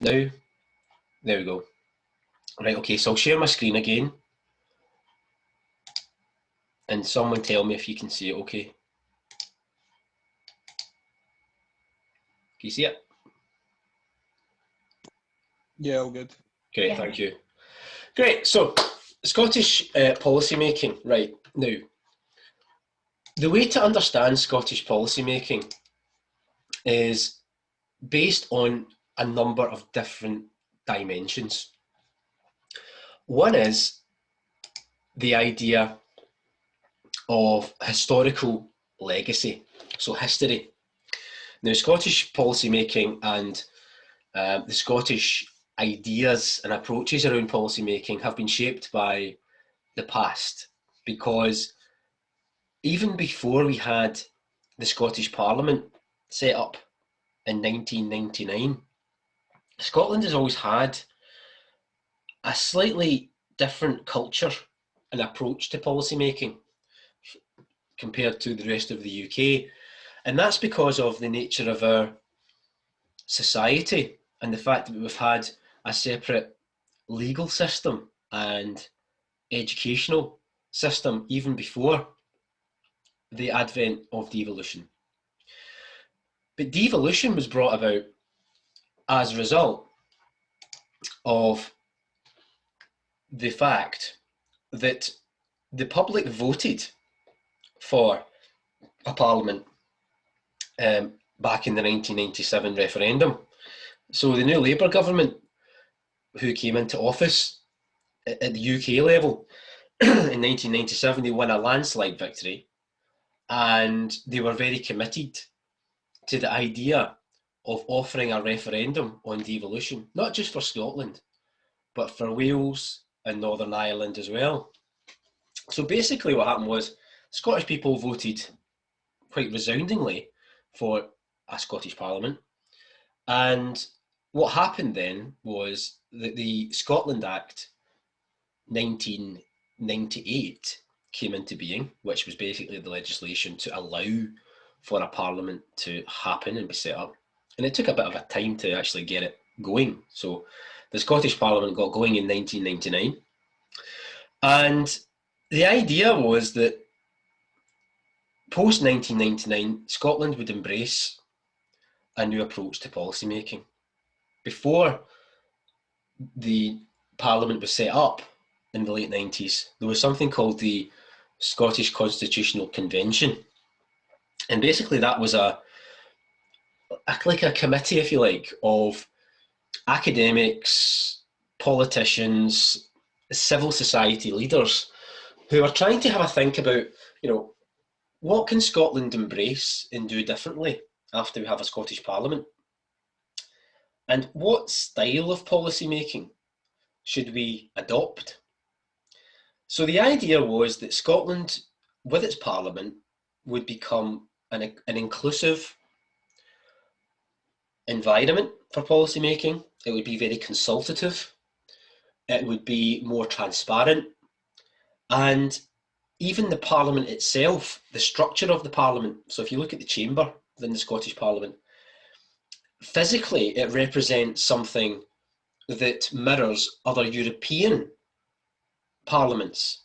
Now, there we go. Right, okay, so I'll share my screen again. And someone tell me if you can see it okay. Can you see it? Yeah, all good. Great, thank you. Great, so Scottish policy making. Right, now, the way to understand Scottish policy making is based on a number of different dimensions. One is the idea of historical legacy, so history. Now, Scottish policy making and the Scottish ideas and approaches around policy making have been shaped by the past, because even before we had the Scottish Parliament set up in 1999, Scotland has always had a slightly different culture and approach to policy making compared to the rest of the UK. And that's because of the nature of our society and the fact that we've had a separate legal system and educational system even before the advent of devolution. But devolution was brought about as a result of the fact that the public voted for a parliament back in the 1997 referendum. So the new Labour government, who came into office at the UK level in 1997, they won a landslide victory, and they were very committed to the idea of offering a referendum on devolution, not just for Scotland, but for Wales and Northern Ireland as well. So basically what happened was Scottish people voted quite resoundingly for a Scottish Parliament. And what happened then was that the Scotland Act 1998 came into being, which was basically the legislation to allow for a parliament to happen and be set up. And it took a bit of a time to actually get it going. So the Scottish Parliament got going in 1999. And the idea was that post 1999, Scotland would embrace a new approach to policy making. Before the Parliament was set up in the late 90s, there was something called the Scottish Constitutional Convention. And basically that was like a committee, if you like, of academics, politicians, civil society leaders who are trying to have a think about, what can Scotland embrace and do differently after we have a Scottish Parliament? And what style of policy making should we adopt? So the idea was that Scotland, with its Parliament, would become an inclusive environment for policy making. It would be very consultative. It would be more transparent. And even the Parliament itself, the structure of the Parliament, so if you look at the chamber within the Scottish Parliament, physically it represents something that mirrors other European parliaments,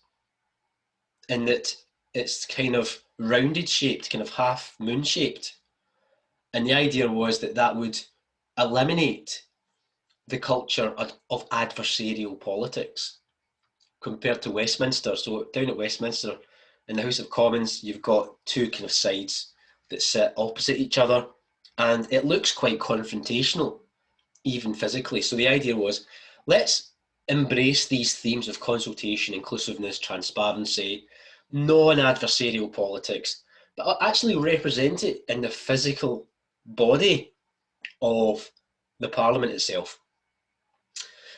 in that it's kind of rounded shaped, kind of half moon shaped. And the idea was that that would eliminate the culture of adversarial politics compared to Westminster. So down at Westminster, in the House of Commons, you've got two kind of sides that sit opposite each other, and it looks quite confrontational, even physically. So the idea was, let's embrace these themes of consultation, inclusiveness, transparency, non-adversarial politics, but actually represent it in the physical body of the Parliament itself.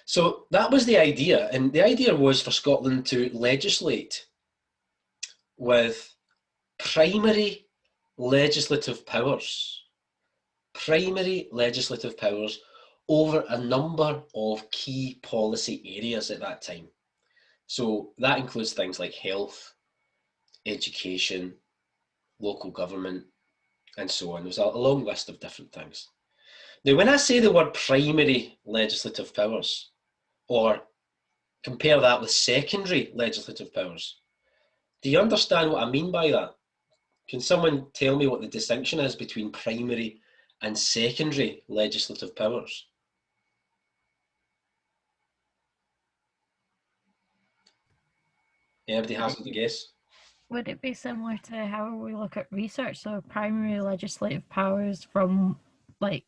So that was the idea, and the idea was for Scotland to legislate with primary legislative powers over a number of key policy areas at that time. So that includes things like health, education, local government, and so on. There's a long list of different things. Now, when I say the word primary legislative powers, or compare that with secondary legislative powers, do you understand what I mean by that? Can someone tell me what the distinction is between primary and secondary legislative powers? Anybody hazard a guess? Would it be similar to how we look at research? So primary legislative powers from like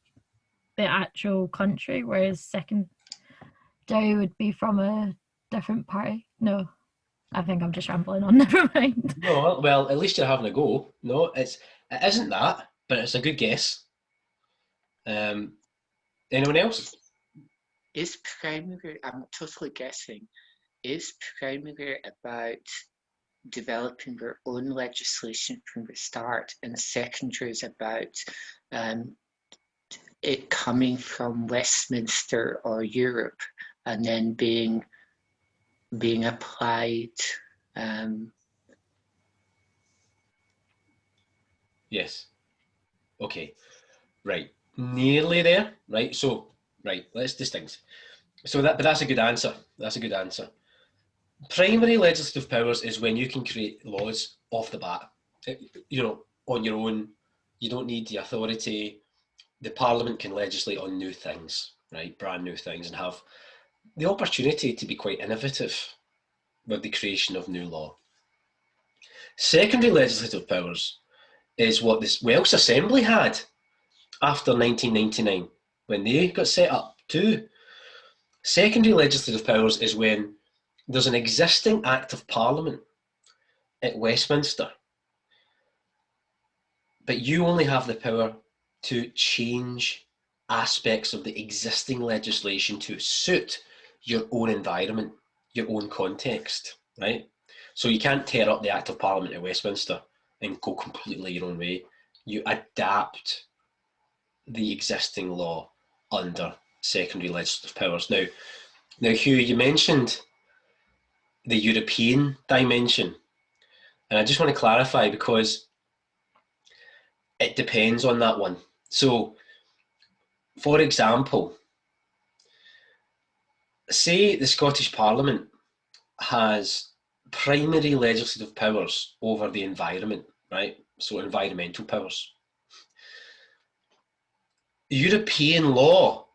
the actual country, whereas secondary would be from a different party? No, I think I'm just rambling on. Never mind. No, well, at least you're having a go. No, it isn't that, but it's a good guess. Anyone else? Is primary, I'm totally guessing, is primary about developing your own legislation from the start, and secondary is about it coming from Westminster or Europe and then being applied? Yes. Okay. Right. Nearly there. Right. So, right. Let's distinguish. So but that's a good answer. That's a good answer. Primary legislative powers is when you can create laws off the bat, on your own. You don't need the authority. The Parliament can legislate on new things, right? Brand new things, and have the opportunity to be quite innovative with the creation of new law. Secondary legislative powers is what this Welsh Assembly had after 1999 when they got set up too. Secondary legislative powers is when there's an existing Act of Parliament at Westminster, but you only have the power to change aspects of the existing legislation to suit your own environment, your own context, right? So you can't tear up the Act of Parliament at Westminster and go completely your own way. You adapt the existing law under secondary legislative powers. Now, Hugh, you mentioned the European dimension, and I just want to clarify because it depends on that one. So, for example, say the Scottish Parliament has primary legislative powers over the environment, right? So environmental powers. European law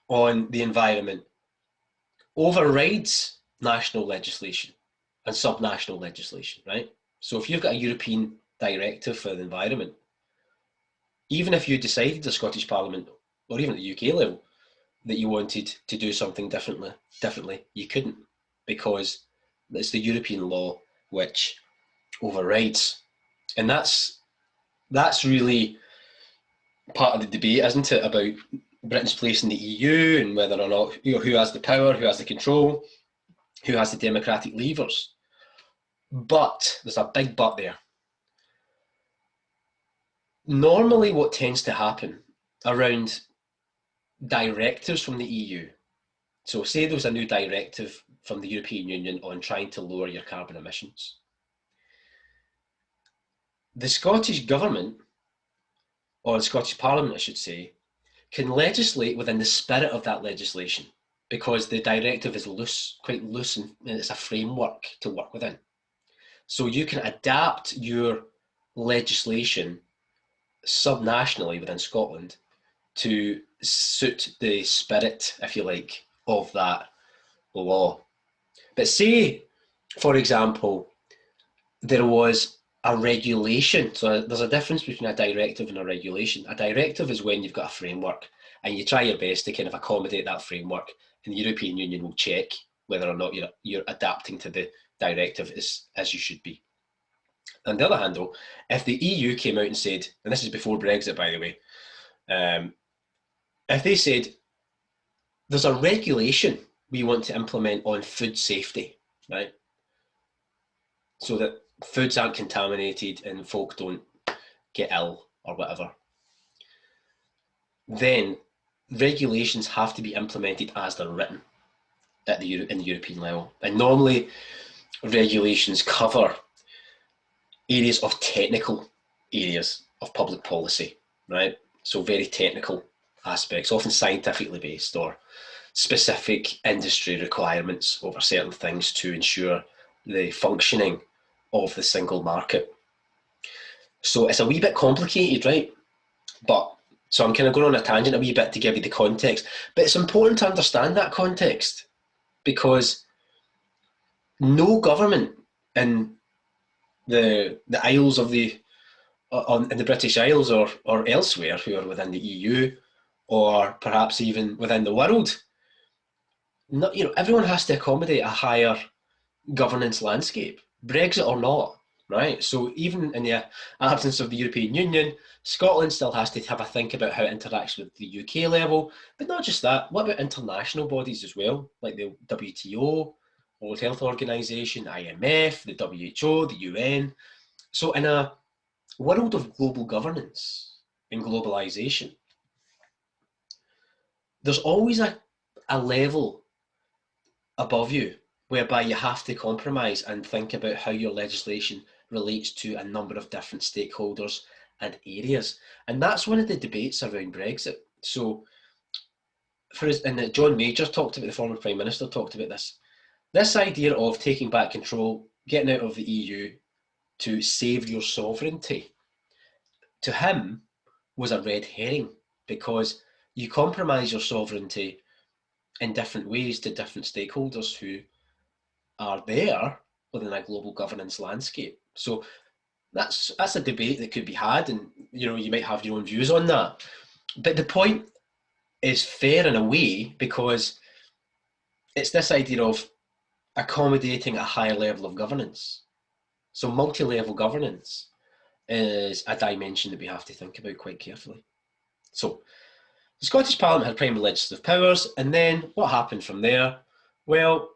on the environment overrides national legislation and subnational legislation, right? So if you've got a European directive for the environment, even if you decided the Scottish Parliament or even at the UK level that you wanted to do something differently, you couldn't, because it's the European law which overrides. And that's really part of the debate, isn't it, about Britain's place in the EU and whether or not, who has the power, who has the control, who has the democratic levers. But there's a big but there. Normally what tends to happen around directives from the EU, so say there's a new directive from the European Union on trying to lower your carbon emissions, the Scottish government, or the Scottish Parliament I should say, can legislate within the spirit of that legislation, because the directive is loose, quite loose, and it's a framework to work within. So you can adapt your legislation subnationally within Scotland to suit the spirit, if you like, of that law. But say, for example, there was a regulation. So there's a difference between a directive and a regulation. A directive is when you've got a framework and you try your best to kind of accommodate that framework, and the European Union will check whether or not you're adapting to the directive as you should be. On the other hand, though, if the EU came out and said, and this is before Brexit, by the way, if they said, there's a regulation we want to implement on food safety, right? So that foods aren't contaminated and folk don't get ill or whatever. Then regulations have to be implemented as they're written in the European level. And normally regulations cover areas of technical areas of public policy, right? So very technical aspects, often scientifically based or specific industry requirements over certain things to ensure the functioning of the single market. So it's a wee bit complicated, right? But so I'm kind of going on a tangent a wee bit to give you the context. But it's important to understand that context, because no government in the Isles of the in the British Isles or elsewhere who are within the EU or perhaps even within the world, everyone has to accommodate a higher governance landscape, Brexit or not, right? So even in the absence of the European Union, Scotland still has to have a think about how it interacts with the UK level, but not just that. What about international bodies as well, like the WTO, World Health Organization, IMF, the WHO, the UN? So in a world of global governance and globalization, there's always a level above you whereby you have to compromise and think about how your legislation relates to a number of different stakeholders and areas. And that's one of the debates around Brexit. So, and John Major talked about, the former Prime Minister talked about this idea of taking back control, getting out of the EU to save your sovereignty, to him was a red herring, because you compromise your sovereignty in different ways to different stakeholders who are there within a global governance landscape. So that's a debate that could be had, and you might have your own views on that. But the point is fair in a way, because it's this idea of accommodating a higher level of governance. So multi-level governance is a dimension that we have to think about quite carefully. So the Scottish Parliament had primary legislative powers, and then what happened from there? Well,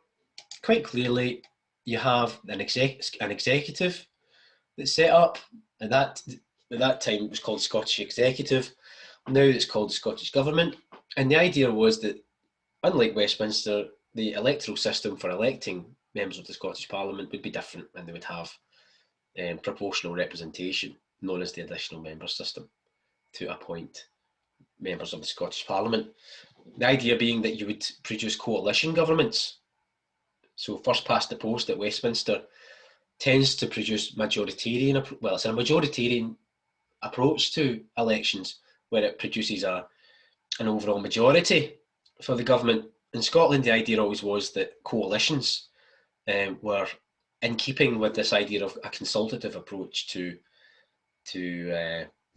quite clearly, you have an executive that's set up. At that time, it was called Scottish Executive. Now it's called the Scottish Government. And the idea was that, unlike Westminster, the electoral system for electing members of the Scottish Parliament would be different, and they would have proportional representation, known as the additional member system, to appoint members of the Scottish Parliament. The idea being that you would produce coalition governments. So first past the post at Westminster tends to produce majoritarian, well, it's a majoritarian approach to elections, where it produces an overall majority for the government. In Scotland, the idea always was that coalitions were in keeping with this idea of a consultative approach to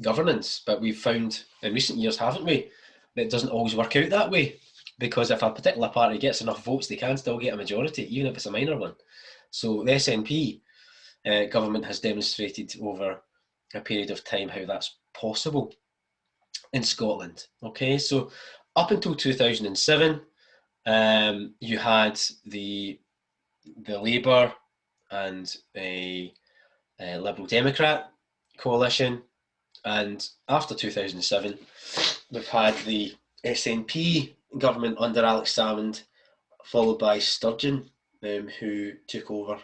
governance. But we've found in recent years, haven't we, that it doesn't always work out that way, because if a particular party gets enough votes, they can still get a majority, even if it's a minor one. So the SNP government has demonstrated over a period of time how that's possible in Scotland. Okay, so up until 2007, you had the Labour and a Liberal Democrat coalition, and after 2007, we've had the SNP government under Alex Salmond, followed by Sturgeon, who took over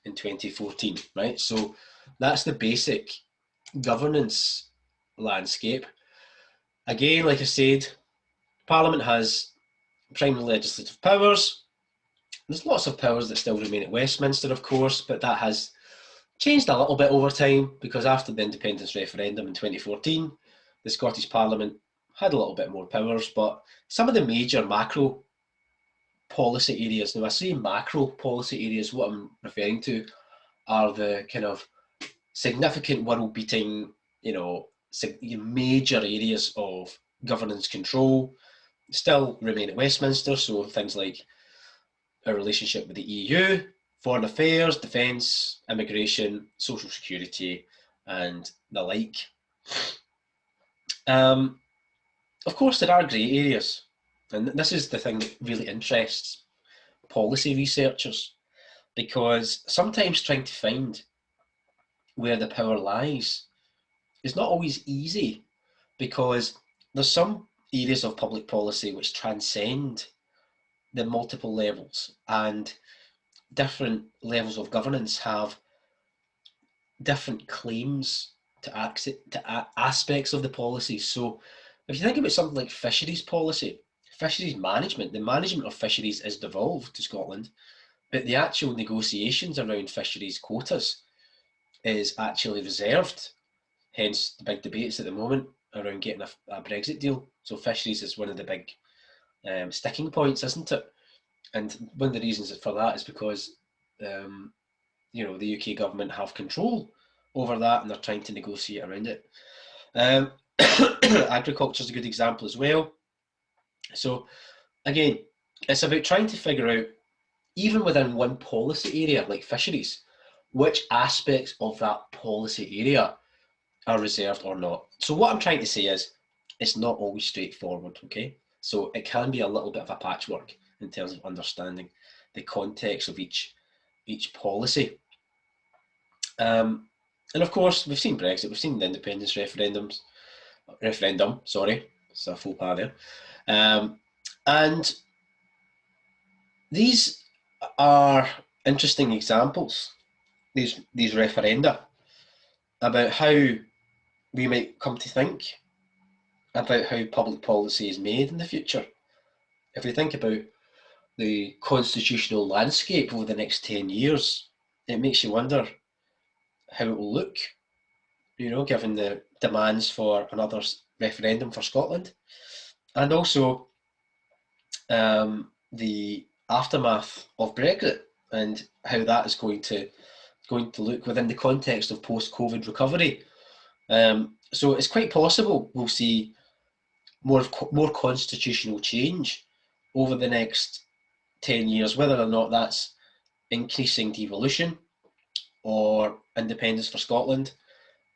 in 2014, right? So that's the basic governance landscape. Again, like I said, Parliament has primary legislative powers. There's lots of powers that still remain at Westminster, of course, but that has changed a little bit over time, because after the independence referendum in 2014, the Scottish Parliament had a little bit more powers. But some of the major macro policy areas, now I say macro policy areas, what I'm referring to are the kind of significant world-beating, major areas of governance control still remain at Westminster. So things like our relationship with the EU, foreign affairs, defence, immigration, social security, and the like. Of course, there are grey areas, and this is the thing that really interests policy researchers, because sometimes trying to find where the power lies is not always easy, because there's some areas of public policy which transcend the multiple levels, and different levels of governance have different claims to aspects of the policy. So If you think about something like fisheries policy, fisheries management, the management of fisheries is devolved to Scotland, but the actual negotiations around fisheries quotas is actually reserved. Hence the big debates at the moment around getting a Brexit deal. So fisheries is one of the big sticking points, isn't it? And one of the reasons for that is because the UK government have control over that, and they're trying to negotiate around it. Agriculture is a good example as well. So again, it's about trying to figure out, even within one policy area like fisheries, which aspects of that policy area are reserved or not. So what I'm trying to say is, it's not always straightforward, okay? So it can be a little bit of a patchwork in terms of understanding the context of each policy. And of course, we've seen Brexit, we've seen the independence referendum, sorry, it's a faux pas there. And these are interesting examples, these referenda, about how we might come to think about how public policy is made in the future. If we think about the constitutional landscape over the next 10 years, it makes you wonder how it will look, given the demands for another referendum for Scotland, and also the aftermath of Brexit and how that is going to look within the context of post-COVID recovery. So it's quite possible we'll see more constitutional change over the next 10 years, whether or not that's increasing devolution or independence for Scotland.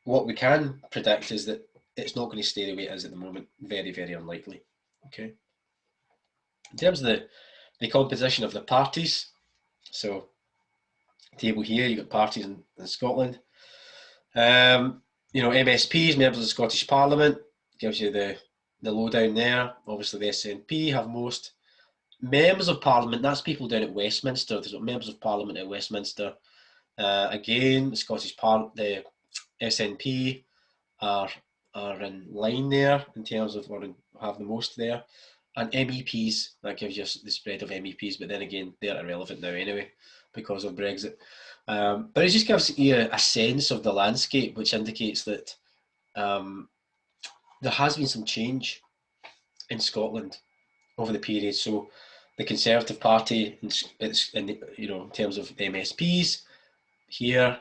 What we can predict is that it's not going to stay the way it is at the moment. Very, very unlikely. Okay. In terms of the composition of the parties, so table here, you've got parties in Scotland. MSPs, members of the Scottish Parliament, gives you the lowdown there. Obviously, the SNP have most members of Parliament. That's people down at Westminster. There's members of Parliament at Westminster. Again, the SNP are in line there in terms of, or have the most there. And MEPs, that gives you the spread of MEPs, but then again, they're irrelevant now anyway because of Brexit. But it just gives you a sense of the landscape, which indicates that there has been some change in Scotland over the period. So the Conservative Party, in terms of the MSPs here,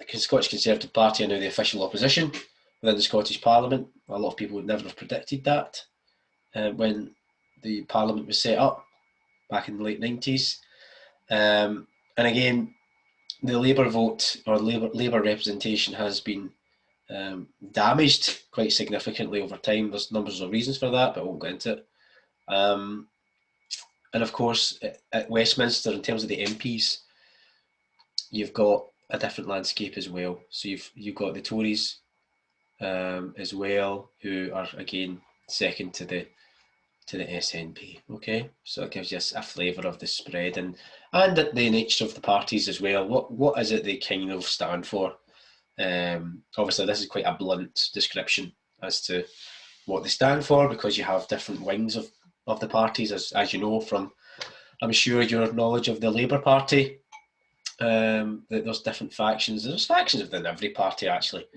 the Scottish Conservative Party are now the official opposition within the Scottish Parliament. A lot of people would never have predicted that when the Parliament was set up back in the late 90s. And again, the Labour vote or Labour representation has been damaged quite significantly over time. There's numbers of reasons for that, but I won't go into it. And of course, at Westminster, in terms of the MPs, you've got a different landscape as well. So you've got the Tories as well, who are again second to the SNP. Okay, so it gives you a flavour of the spread and the nature of the parties as well. What is it they kind of stand for? Obviously, this is quite a blunt description as to what they stand for, because you have different wings of the parties, as you know from, I'm sure, your knowledge of the Labour Party. That there's different factions. There's factions within every party actually,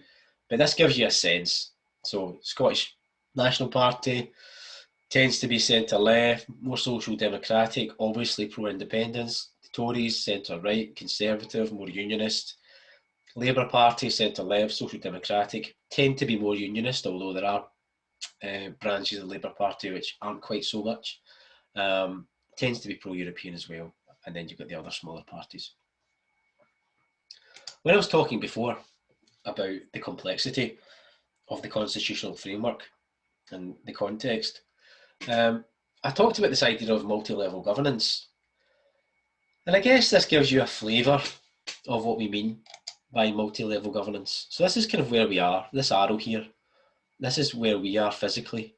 but this gives you a sense. So Scottish National Party tends to be centre left, more social democratic, obviously pro-independence. The Tories centre right, conservative, more unionist. Labour Party centre left, social democratic, tend to be more unionist, although there are branches of the Labour Party which aren't quite so much. Tends to be pro-European as well, and then you've got the other smaller parties. When I was talking before about the complexity of the constitutional framework and the context, I talked about this idea of multi-level governance. And I guess this gives you a flavour of what we mean by multi-level governance. So this is kind of where we are, this arrow here. This is where we are physically,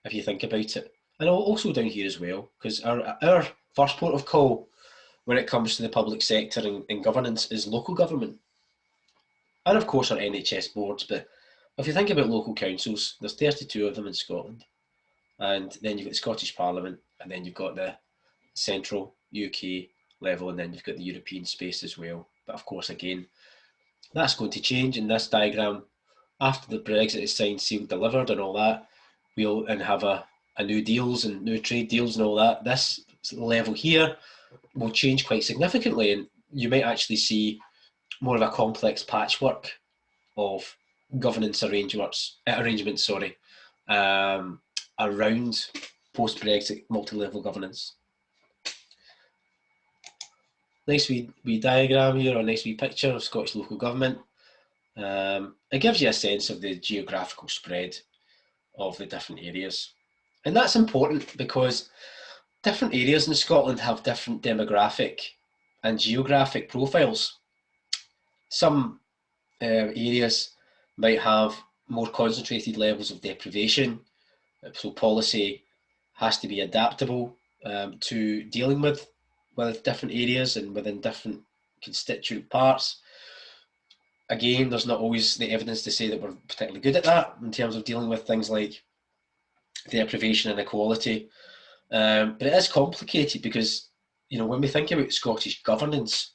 if you think about it. And also down here as well, because our first port of call when it comes to the public sector and governance is local government. And of course our NHS boards, but If you think about local councils, there's 32 of them in Scotland, and then you've got the Scottish Parliament, and then you've got the central UK level, and then you've got the European space as well. But of course, again, that's going to change in this diagram. After the Brexit is signed, sealed, delivered and all that, we'll have a new deals and new trade deals and all that. This level here will change quite significantly, and you might actually see more of a complex patchwork of governance arrangements, around post-Brexit multi-level governance. Nice wee diagram here, or a nice wee picture of Scottish local government. It gives you a sense of the geographical spread of the different areas. And that's important because different areas in Scotland have different demographic and geographic profiles. Some areas might have more concentrated levels of deprivation, so policy has to be adaptable to dealing with different areas and within different constituent parts. Again, there's not always the evidence to say that we're particularly good at that in terms of dealing with things like deprivation and inequality. But it is complicated because, you know, when we think about Scottish governance,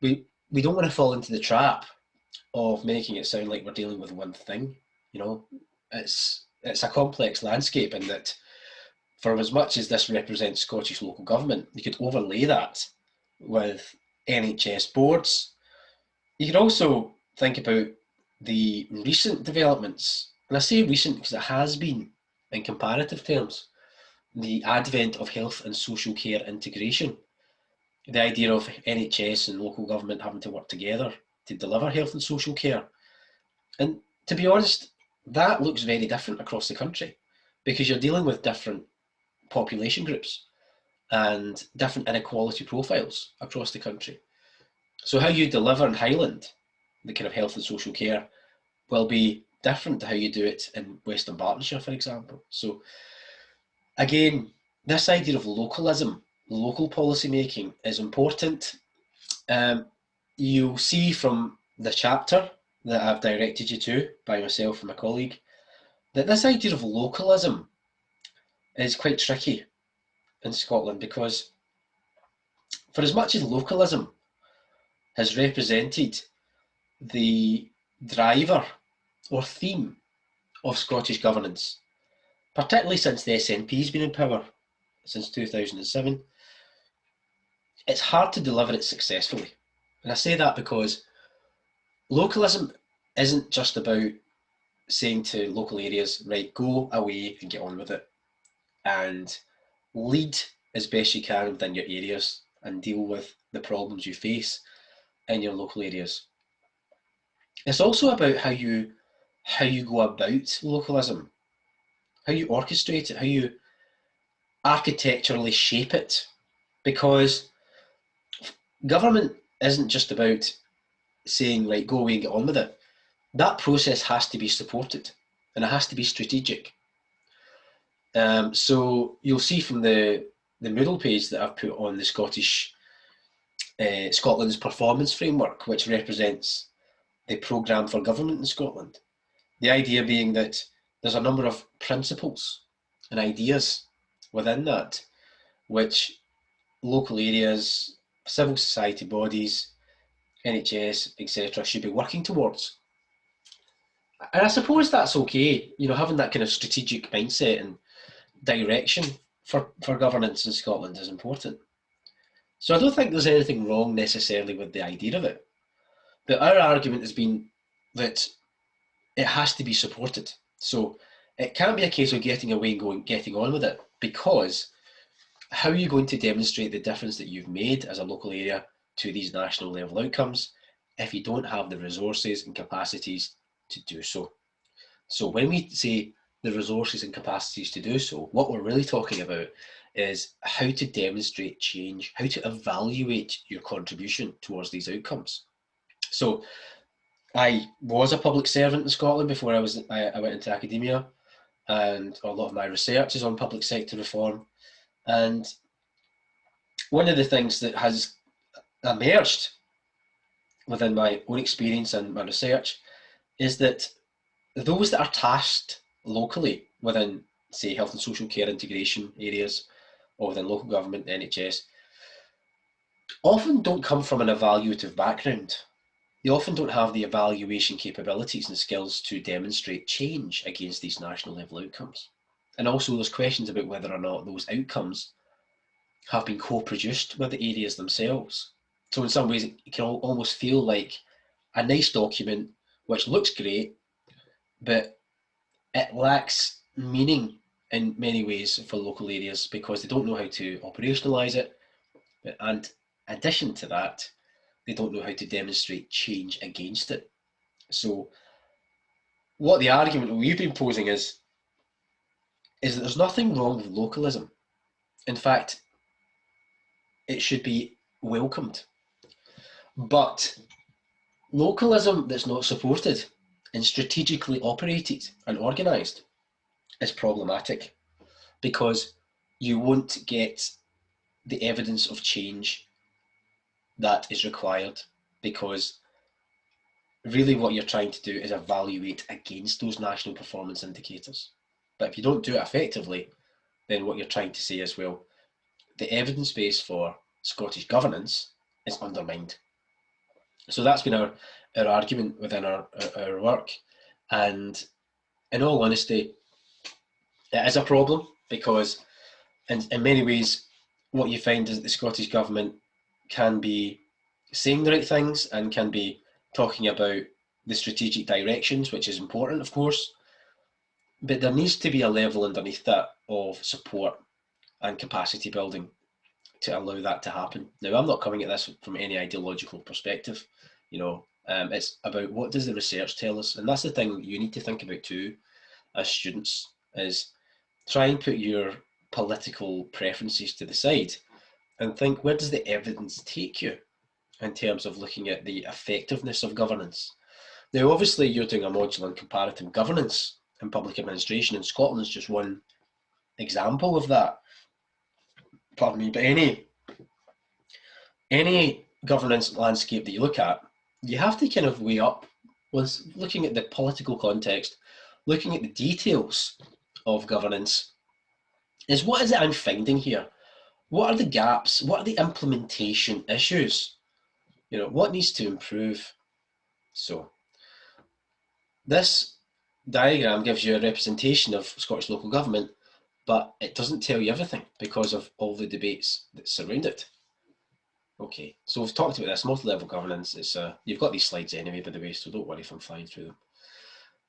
we don't want to fall into the trap of making it sound like we're dealing with one thing. You know, it's a complex landscape, and that for as much as this represents Scottish local government, you could overlay that with NHS boards. You could also think about the recent developments, and I say recent because it has been, in comparative terms, the advent of health and social care integration. The idea of NHS and local government having to work together to deliver health and social care. And to be honest, that looks very different across the country because you're dealing with different population groups and different inequality profiles across the country. So how you deliver in Highland the kind of health and social care will be different to how you do it in Western Bartonshire, for example. So again, this idea of localism, local policy making is important. You'll see from the chapter that I've directed you to by myself and my colleague that this idea of localism is quite tricky in Scotland, because for as much as localism has represented the driver or theme of Scottish governance, particularly since the SNP's been in power since 2007, it's hard to deliver it successfully. And I say that because localism isn't just about saying to local areas, right, go away and get on with it, and lead as best you can within your areas and deal with the problems you face in your local areas. It's also about how you go about localism, how you orchestrate it, how you architecturally shape it, because government isn't just about saying, right, go away and get on with it. That process has to be supported, and it has to be strategic. So you'll see from the middle page that I've put on the Scotland's performance framework, which represents the programme for government in Scotland. The idea being that there's a number of principles and ideas within that, which local areas, civil society bodies, NHS, etc., should be working towards. And I suppose that's okay, you know, having that kind of strategic mindset and direction for governance in Scotland is important. So I don't think there's anything wrong necessarily with the idea of it. But our argument has been that it has to be supported. So it can't be a case of getting away and getting on with it, because how are you going to demonstrate the difference that you've made as a local area to these national level outcomes if you don't have the resources and capacities to do so? So when we say the resources and capacities to do so, what we're really talking about is how to demonstrate change, how to evaluate your contribution towards these outcomes. So I was a public servant in Scotland before I went into academia, and a lot of my research is on public sector reform. And one of the things that has emerged within my own experience and my research is that those that are tasked locally within, say, health and social care integration areas or within local government, NHS, often don't come from an evaluative background. They often don't have the evaluation capabilities and skills to demonstrate change against these national level outcomes. And also there's questions about whether or not those outcomes have been co-produced with the areas themselves. So in some ways it can almost feel like a nice document which looks great, but it lacks meaning in many ways for local areas because they don't know how to operationalise it. And in addition to that, they don't know how to demonstrate change against it. So what the argument we've been posing is that there's nothing wrong with localism. In fact, it should be welcomed. But localism that's not supported and strategically operated and organised is problematic because you won't get the evidence of change that is required, because really what you're trying to do is evaluate against those national performance indicators. But if you don't do it effectively, then what you're trying to say is, well, the evidence base for Scottish governance is undermined. So that's been our argument within our work. And in all honesty, it is a problem because in many ways, what you find is that the Scottish Government can be saying the right things and can be talking about the strategic directions, which is important, of course, but there needs to be a level underneath that of support and capacity building to allow that to happen. Now, I'm not coming at this from any ideological perspective, it's about what does the research tell us, and that's the thing that you need to think about too as students, is try and put your political preferences to the side and think, where does the evidence take you in terms of looking at the effectiveness of governance? Now, obviously, you're doing a module on comparative governance in public administration, and Scotland's just one example of that. Pardon me, but any governance landscape that you look at, you have to kind of weigh up, once looking at the political context, looking at the details of governance, is what is it I'm finding here? What are the gaps? What are the implementation issues? What needs to improve? So this diagram gives you a representation of Scottish local government, but it doesn't tell you everything because of all the debates that surround it. Okay, so we've talked about this multi-level governance. You've got these slides anyway, by the way, so don't worry if I'm flying through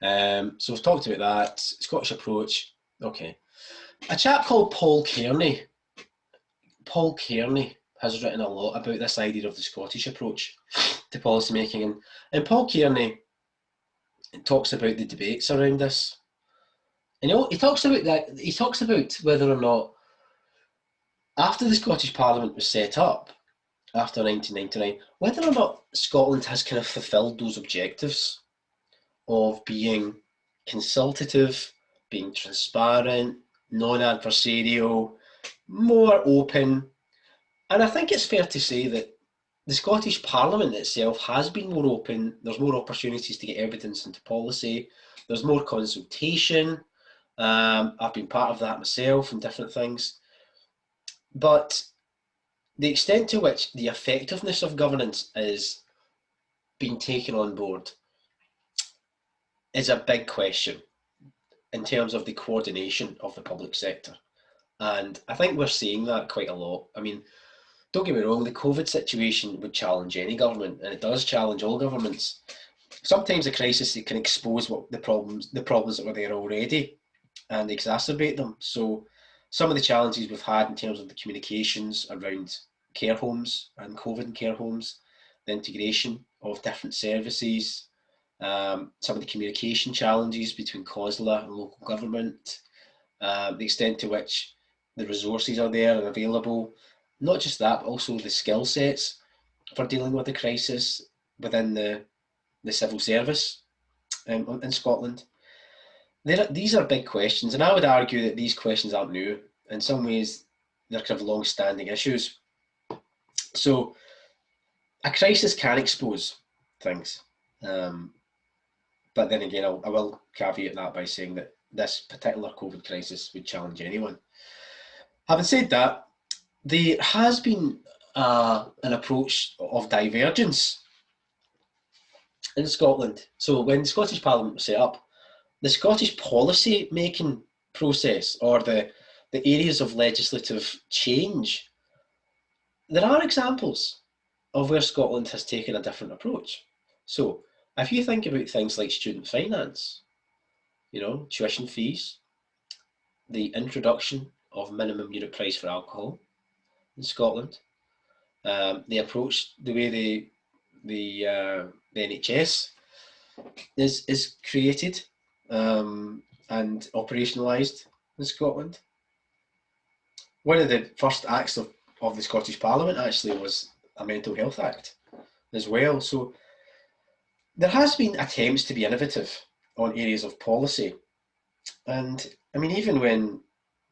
them. So we've talked about that Scottish approach. Okay, a chap called Paul Kearney has written a lot about this idea of the Scottish approach to policy making, and Paul Kearney talks about the debates around this. And he talks about that. He talks about whether or not, after the Scottish Parliament was set up after 1999, whether or not Scotland has kind of fulfilled those objectives of being consultative, being transparent, non-adversarial, more open. And I think it's fair to say that the Scottish Parliament itself has been more open. There's more opportunities to get evidence into policy. There's more consultation. I've been part of that myself and different things. But the extent to which the effectiveness of governance is being taken on board is a big question in terms of the coordination of the public sector. And I think we're seeing that quite a lot. I mean, don't get me wrong, the COVID situation would challenge any government, and it does challenge all governments. Sometimes a crisis, it can expose the problems that were there already and exacerbate them. So some of the challenges we've had in terms of the communications around care homes and COVID in care homes, the integration of different services, some of the communication challenges between COSLA and local government, the extent to which the resources are there and available. Not just that, but also the skill sets for dealing with the crisis within the civil service in Scotland. These are big questions, and I would argue that these questions aren't new. In some ways, they're kind of long-standing issues. So a crisis can expose things. But then again, I will caveat that by saying that this particular COVID crisis would challenge anyone. Having said that, there has been an approach of divergence in Scotland. So when the Scottish Parliament was set up, the Scottish policy making process, or the areas of legislative change, there are examples of where Scotland has taken a different approach. So if you think about things like student finance, tuition fees, the introduction of minimum unit price for alcohol in Scotland, the approach, the way the NHS is created and operationalised in Scotland. One of the first acts of the Scottish Parliament actually was a Mental Health Act as well. So there has been attempts to be innovative on areas of policy. And I mean, even when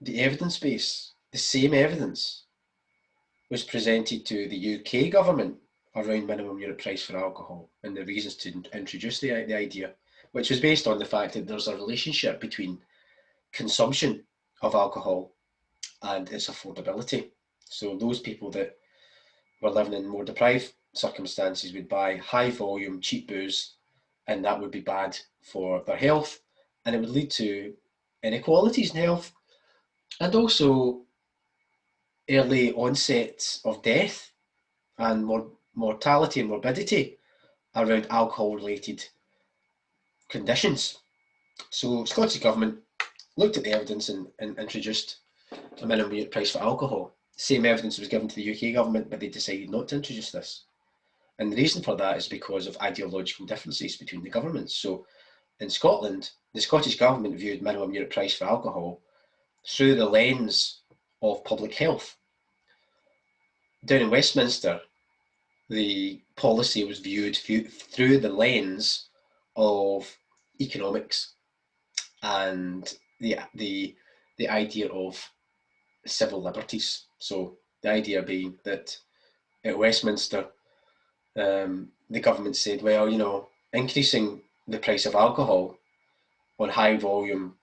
the evidence base, the same evidence, was presented to the UK government around minimum unit price for alcohol and the reasons to introduce the idea, which was based on the fact that there's a relationship between consumption of alcohol and its affordability. So those people that were living in more deprived circumstances would buy high volume, cheap booze, and that would be bad for their health, and it would lead to inequalities in health and also early onsets of death and mortality and morbidity around alcohol-related conditions. So Scottish Government looked at the evidence and introduced a minimum unit price for alcohol. The same evidence was given to the UK government, but they decided not to introduce this. And the reason for that is because of ideological differences between the governments. So in Scotland, the Scottish Government viewed minimum unit price for alcohol through the lens of public health. Down in Westminster, the policy was viewed through the lens of economics and the idea of civil liberties. So the idea being that at Westminster, the government said, well, increasing the price of alcohol on high volume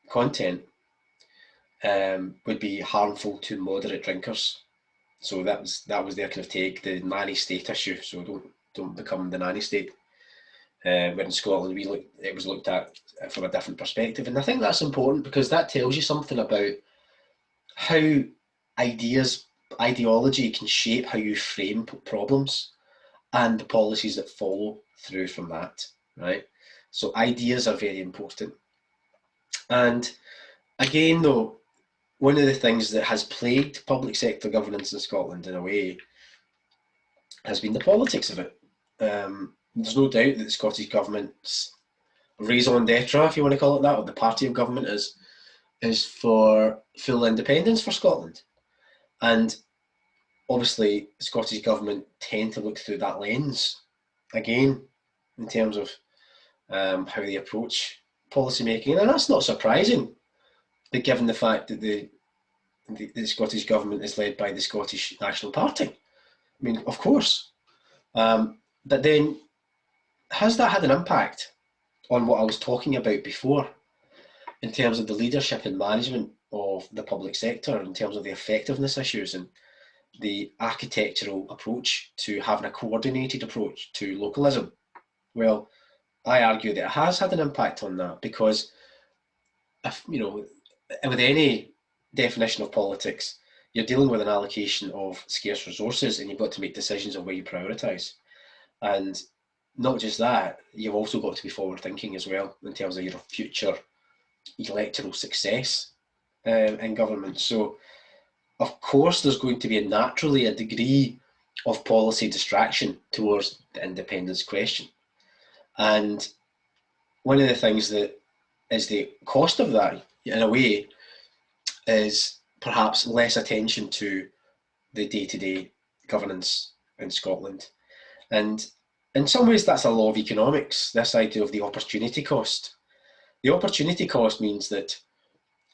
content would be harmful to moderate drinkers. So that was their kind of take, the nanny state issue. So don't become the nanny state. Where in Scotland it was looked at from a different perspective, and I think that's important because that tells you something about how ideology can shape how you frame problems and the policies that follow through from that, right? So ideas are very important. And again, though, one of the things that has plagued public sector governance in Scotland in a way has been the politics of it. There's no doubt that the Scottish Government's raison d'etre, if you want to call it that, or the party of government is for full independence for Scotland. And obviously, the Scottish Government tend to look through that lens, again, in terms of how they approach policy making. And that's not surprising, but given the fact that the Scottish Government is led by the Scottish National Party. I mean, of course. But then, has that had an impact on what I was talking about before in terms of the leadership and management of the public sector, in terms of the effectiveness issues and the architectural approach to having a coordinated approach to localism? Well, I argue that it has had an impact on that because, with any definition of politics, you're dealing with an allocation of scarce resources and you've got to make decisions on where you prioritise. And not just that, you've also got to be forward thinking as well in terms of your future electoral success in government. So of course there's going to be naturally a degree of policy distraction towards the independence question. And one of the things that is the cost of that, in a way, is perhaps less attention to the day-to-day governance in Scotland. And in some ways that's a law of economics, this idea of the opportunity cost. The opportunity cost means that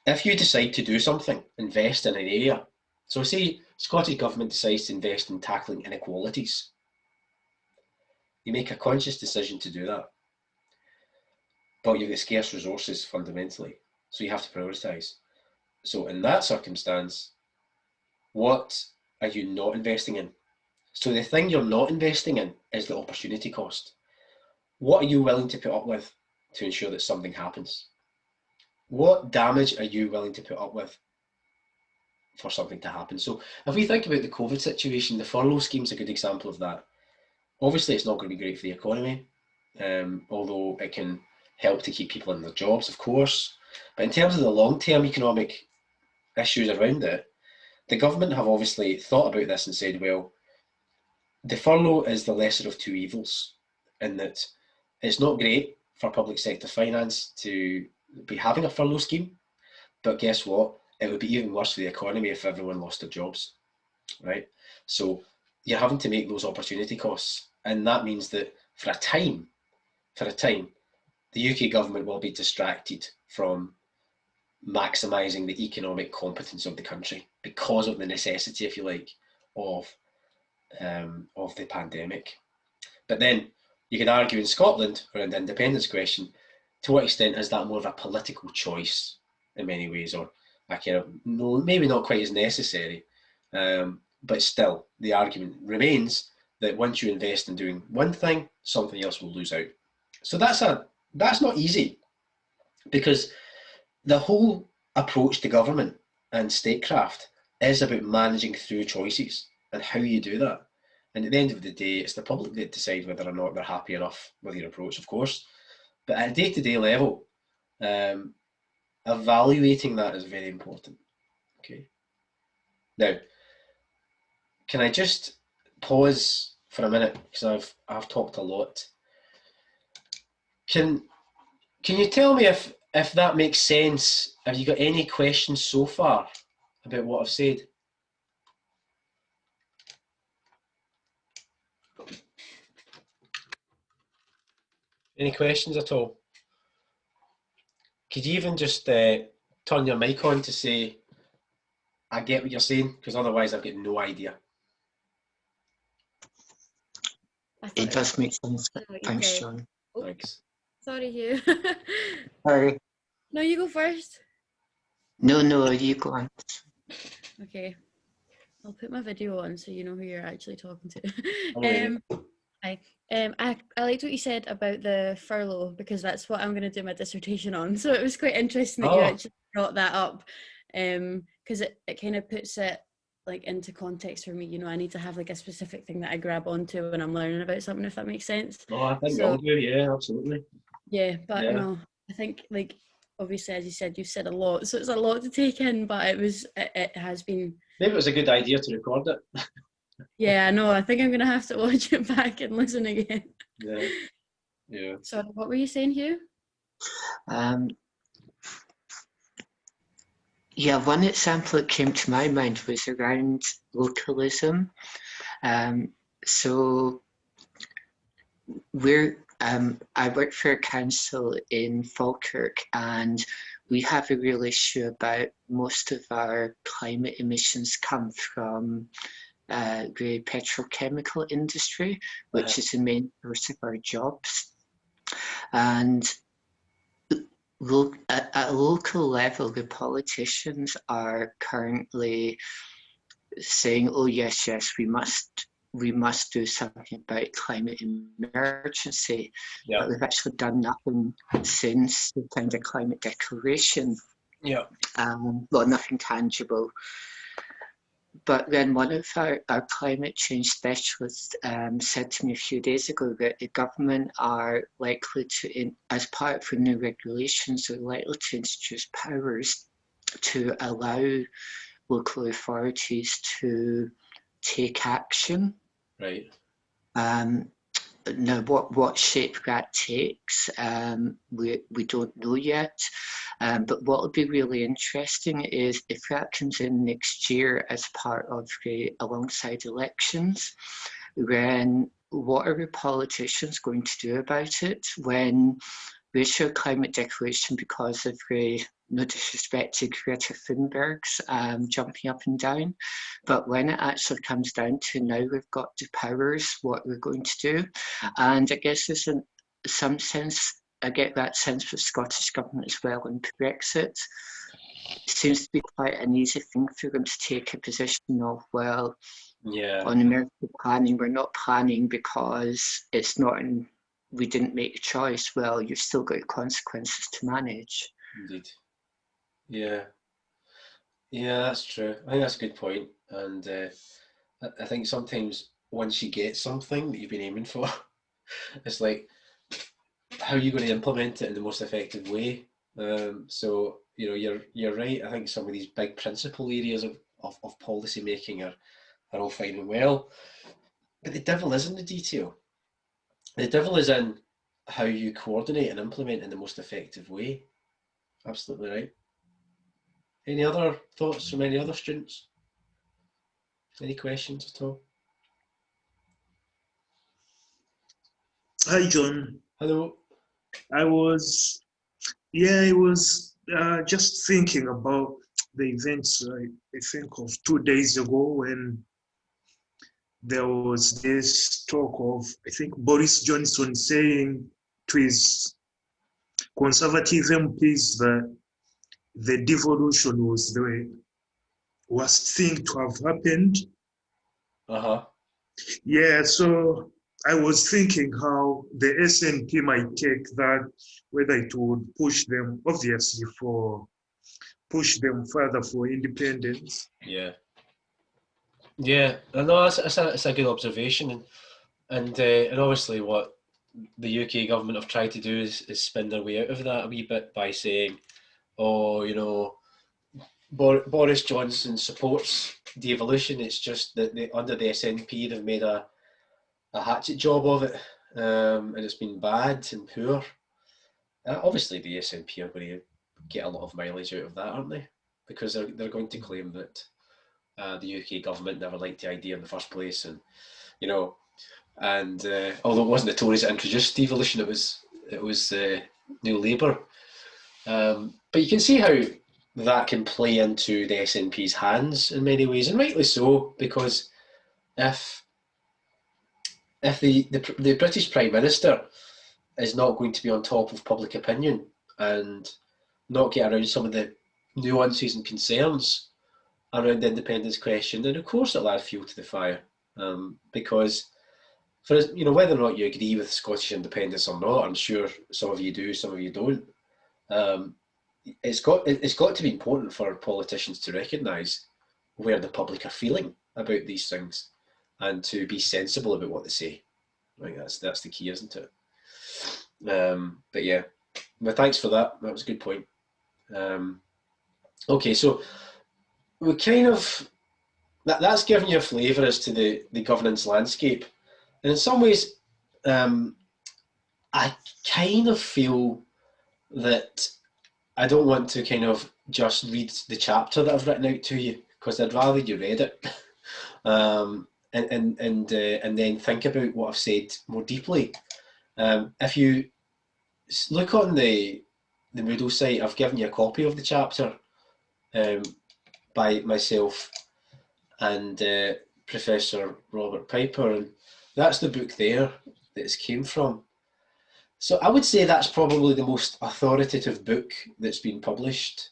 if you decide to do something, invest in an area, so say Scottish Government decides to invest in tackling inequalities, you make a conscious decision to do that. but you've got scarce resources fundamentally, so you have to prioritise. So in that circumstance, what are you not investing in? So the thing you're not investing in is the opportunity cost. What are you willing to put up with to ensure that something happens? What damage are you willing to put up with for something to happen? So if we think about the COVID situation, the furlough scheme is a good example of that. Obviously, it's not going to be great for the economy, although it can help to keep people in their jobs, of course. But in terms of the long-term economic issues around it, the government have obviously thought about this and said, well, the furlough is the lesser of two evils, in that it's not great for public sector finance to be having a furlough scheme, but guess what? It would be even worse for the economy if everyone lost their jobs, right? So you're having to make those opportunity costs, and that means that for a time, the UK government will be distracted from maximising the economic competence of the country because of the necessity, if you like, of the pandemic. But then you could argue in Scotland, around the independence question, to what extent is that more of a political choice in many ways, or a kind of, no, maybe not quite as necessary, but still the argument remains that once you invest in doing one thing, something else will lose out. So that's not easy, because the whole approach to government and statecraft is about managing through choices and how you do that. And at the end of the day, it's the public that decide whether or not they're happy enough with your approach, of course. But at a day-to-day level, evaluating that is very important. Okay. Now, can I just pause for a minute, because I've talked a lot. Can you tell me if that makes sense? Have you got any questions so far about what I've said? Any questions at all? Could you even just turn your mic on to say, I get what you're saying, because otherwise I've got no idea. It does make sense. Thanks, John. Oh, Thanks. sorry, Hugh. Sorry. No, you go first. No, you go on. Okay. I'll put my video on so you know who you're actually talking to. Hi. I liked what you said about the furlough, because that's what I'm going to do my dissertation on. So it was quite interesting that you actually brought that up, because it kind of puts it like into context for me. You know, I need to have like a specific thing that I grab onto when I'm learning about something, if that makes sense. Oh, I think I'll do. Yeah, absolutely. Yeah, but no, I think, like, obviously, as you said, you've said a lot, so it's a lot to take in. But it has been. Maybe it was a good idea to record it. Yeah, I know. I think I'm gonna have to watch it back and listen again. Yeah. So, what were you saying, Hugh? Yeah, one example that came to my mind was around localism. So I work for a council in Falkirk, and we have a real issue about most of our climate emissions come from the petrochemical industry, which is the main source of our jobs. And at a local level, the politicians are currently saying, "Oh yes, we must do something about climate emergency." But we've actually done nothing since the kind of climate declaration. Well, nothing tangible. But then one of our climate change specialists said to me a few days ago that the government are likely to, as part of the new regulations, are likely to introduce powers to allow local authorities to take action. Right. Now, what shape that takes, we don't know yet. But what will be really interesting is if that comes in next year as part of alongside elections, then what are the politicians going to do about it when we issue a climate declaration because of the, no disrespect to Greta Thunberg's jumping up and down, but when it actually comes down to now we've got the powers, what we're going to do. And I guess there's some sense I get that sense for the Scottish Government as well in Brexit. It seems to be quite an easy thing for them to take a position of, well, Yeah, on emergency planning, we're not planning because it's not in, we didn't make a choice. Well, you've still got consequences to manage. indeed. Yeah, yeah, that's true. I think that's a good point. And I think sometimes once you get something that you've been aiming for, it's like, how are you going to implement it in the most effective way? So you're right. I think some of these big principal areas of policy making are all fine and well, but the devil is in the detail. The devil is in how you coordinate and implement in the most effective way. Absolutely right. Any other thoughts from any other students? Any questions at all? Hi, John. Hello. I was, yeah, I was just thinking about the events, I think of 2 days ago when there was this talk of, I think, Boris Johnson saying to his Conservative MPs that the devolution was the worst thing to have happened. Uh-huh. Yeah, so I was thinking how the SNP might take that, whether it would push them, obviously, push them further for independence. Yeah. Yeah. I know it's a good observation, and obviously what the UK government have tried to do is spin their way out of that a wee bit by saying, oh, Boris Johnson supports devolution. It's just that under the SNP they've made a hatchet job of it, and it's been bad and poor. Obviously, the SNP are going to get a lot of mileage out of that, aren't they? Because they're going to claim that the UK government never liked the idea in the first place, and although it wasn't the Tories that introduced devolution, it was New Labour. But you can see how that can play into the SNP's hands in many ways, and rightly so, because if the British Prime Minister is not going to be on top of public opinion and not get around some of the nuances and concerns around the independence question, then of course it'll add fuel to the fire. Because whether or not you agree with Scottish independence or not, I'm sure some of you do, some of you don't. It's got to be important for politicians to recognise where the public are feeling about these things and to be sensible about what they say. I think that's the key, isn't it? But yeah, well, thanks for that. That was a good point. Okay, so we kind of that's given you a flavour as to the governance landscape, and in some ways, I kind of feel that I don't want to kind of just read the chapter that I've written out to you, because I'd rather you read it, and then think about what I've said more deeply. If you look on the Moodle site, I've given you a copy of the chapter by myself and Professor Robert Piper, and that's the book there that it came from. So I would say that's probably the most authoritative book that's been published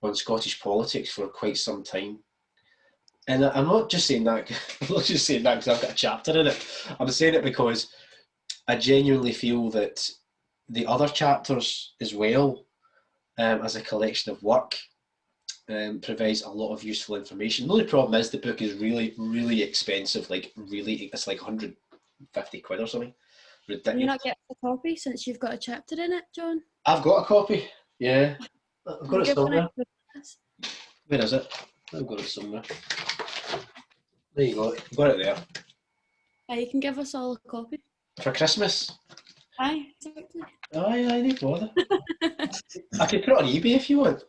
on Scottish politics for quite some time. And I'm not just saying that. I'm not just saying that because I've got a chapter in it. I'm saying it because I genuinely feel that the other chapters as well, as a collection of work, provides a lot of useful information. The only problem is the book is really, really expensive. It's like 150 quid or something. Ridiculous. Can you not get a copy since you've got a chapter in it, John? I've got a copy. Yeah, I've got it somewhere. Where is it? I've got it somewhere. There you go. I've got it there. You can give us all a copy. For Christmas? Aye, exactly. Aye, no bother. I could put it on eBay if you want.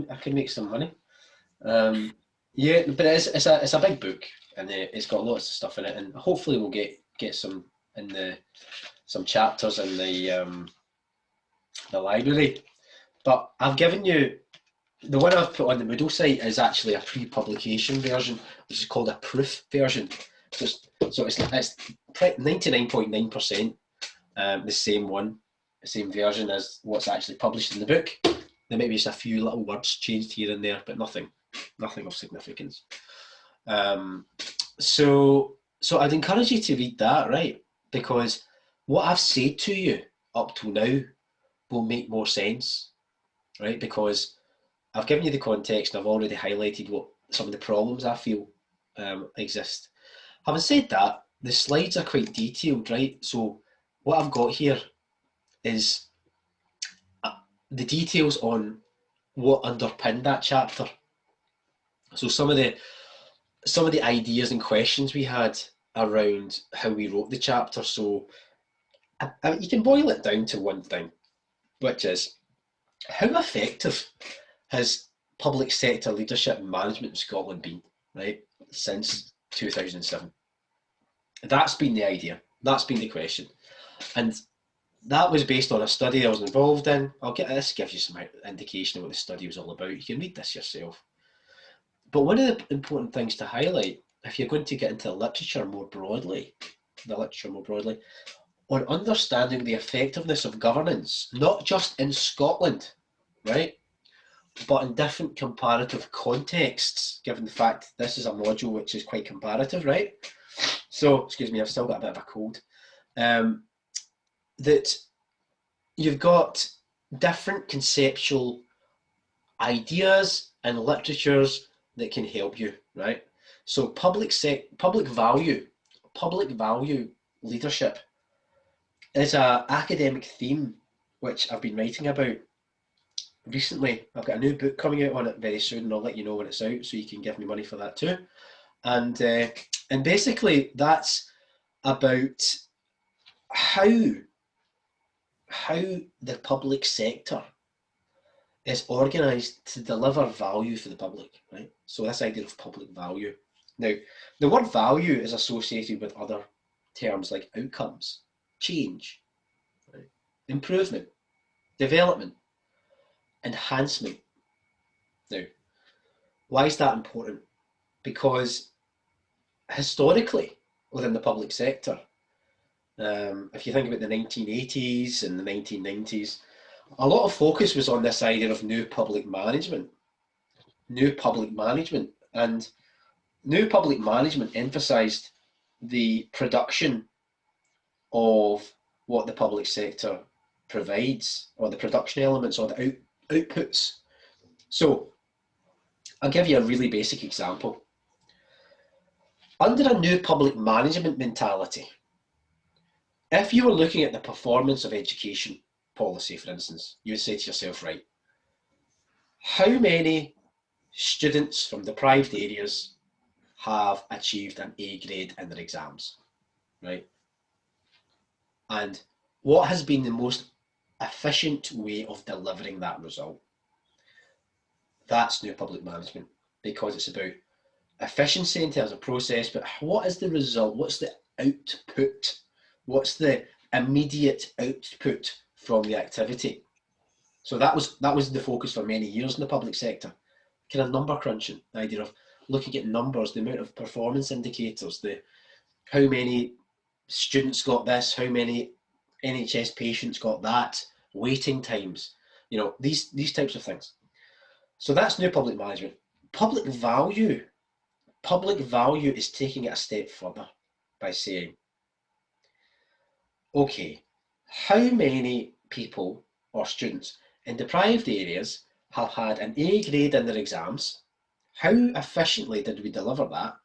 I can make some money. Yeah, but it's a big book, and it's got lots of stuff in it, and hopefully we'll get some some chapters in the library. But I've given you the one I've put on the Moodle site is actually a pre-publication version, which is called a proof version. So it's 99.9% the same one same version as what's actually published in the book. There may be just a few little words changed here and there, but nothing of significance. So I'd encourage you to read that, right? Because what I've said to you up till now will make more sense, right? Because I've given you the context and I've already highlighted what some of the problems I feel exist. Having said that, the slides are quite detailed, right? So what I've got here is the details on what underpinned that chapter. So some of the ideas and questions we had around how we wrote the chapter. So you can boil it down to one thing, which is how effective has public sector leadership and management in Scotland been, right, since 2007? That's been the idea. That's been the question. And that was based on a study I was involved in. This gives you some indication of what the study was all about. You can read this yourself. But one of the important things to highlight, if you're going to get into the literature more broadly, on understanding the effectiveness of governance, not just in Scotland, right, but in different comparative contexts, given the fact this is a module which is quite comparative, right? So, excuse me, I've still got a bit of a cold. That you've got different conceptual ideas and literatures that can help you, right? So public value leadership is an academic theme which I've been writing about recently. I've got a new book coming out on it very soon, and I'll let you know when it's out, so you can give me money for that too. And basically that's about how the public sector is organised to deliver value for the public, right? So this idea of public value. Now, the word value is associated with other terms like outcomes, change, right? Improvement, development, enhancement. Now, why is that important? Because historically, within the public sector, if you think about the 1980s and the 1990s, a lot of focus was on this idea of new public management. And new public management emphasised the production of what the public sector provides, or the production elements, or the outputs. So I'll give you a really basic example. Under a new public management mentality, if you were looking at the performance of education policy, for instance, you would say to yourself, right, how many students from deprived areas have achieved an A grade in their exams, right? And what has been the most efficient way of delivering that result? That's new public management, because it's about efficiency in terms of process, but what is the result? What's the output? What's the immediate output from the activity? So that was the focus for many years in the public sector. Kind of number crunching, the idea of looking at numbers, the amount of performance indicators, the how many students got this, how many NHS patients got that, waiting times, these types of things. So that's new public management. Public value is taking it a step further by saying, okay, how many people or students in deprived areas have had an A grade in their exams? How efficiently did we deliver that?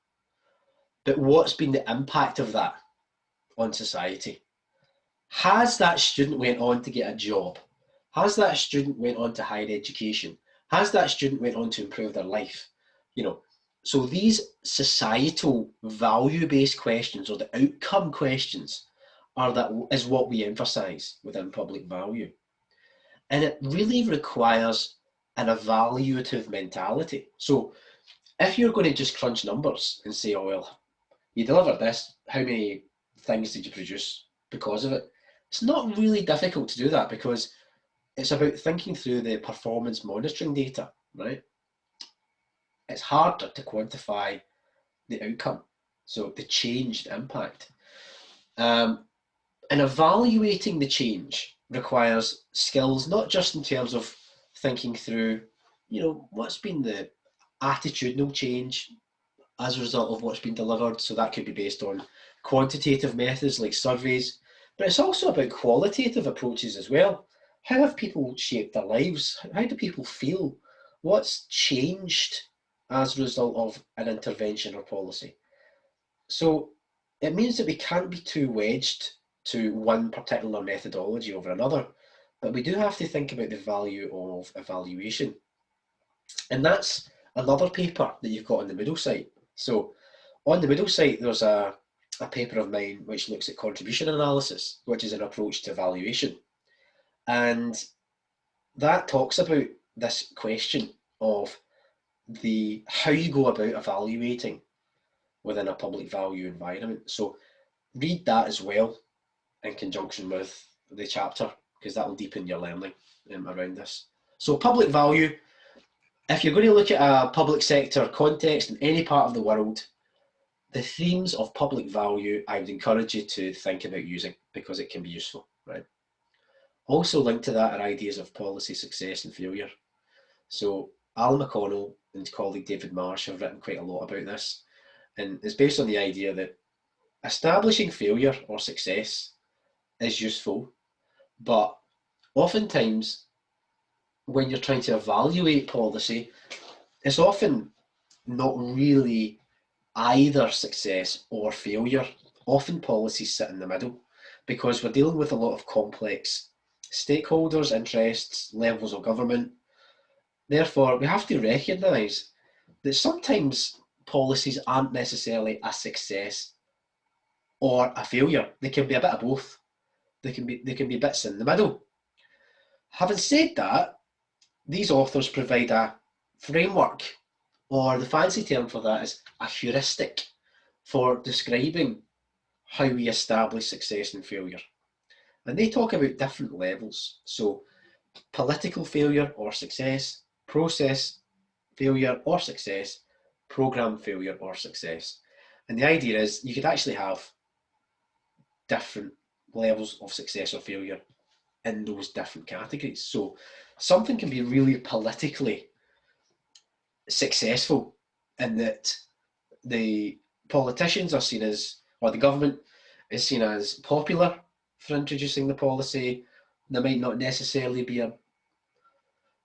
But what's been the impact of that on society? Has that student went on to get a job? Has that student went on to higher education? Has that student went on to improve their life? So these societal value-based questions, or the outcome questions, is what we emphasise within public value. And it really requires an evaluative mentality. So if you're going to just crunch numbers and say, oh, well, you delivered this, how many things did you produce because of it? It's not really difficult to do that, because it's about thinking through the performance monitoring data, right? It's harder to quantify the outcome, so the change, the impact. And evaluating the change requires skills, not just in terms of thinking through, what's been the attitudinal change as a result of what's been delivered. So that could be based on quantitative methods like surveys, but it's also about qualitative approaches as well. How have people shaped their lives? How do people feel? What's changed as a result of an intervention or policy? So it means that we can't be too wedged to one particular methodology over another, but we do have to think about the value of evaluation. And that's another paper that you've got on the middle site. So on the middle site, there's a paper of mine which looks at contribution analysis, which is an approach to evaluation. And that talks about this question of how you go about evaluating within a public value environment. So read that as well in conjunction with the chapter, because that will deepen your learning around this. So public value, if you're going to look at a public sector context in any part of the world, the themes of public value, I would encourage you to think about using, because it can be useful, right? Also linked to that are ideas of policy success and failure. So Al McConnell and colleague David Marsh have written quite a lot about this, and it's based on the idea that establishing failure or success is useful, but oftentimes when you're trying to evaluate policy, it's often not really either success or failure. Often policies sit in the middle because we're dealing with a lot of complex stakeholders, interests, levels of government. Therefore, we have to recognise that sometimes policies aren't necessarily a success or a failure. They can be a bit of both. They can be bits in the middle. Having said that, these authors provide a framework, or the fancy term for that is a heuristic, for describing how we establish success and failure. And they talk about different levels. So political failure or success, process failure or success, program failure or success. And the idea is you could actually have different levels of success or failure in those different categories. So something can be really politically successful in that the politicians are seen as, or the government is seen as popular for introducing the policy. There might not necessarily be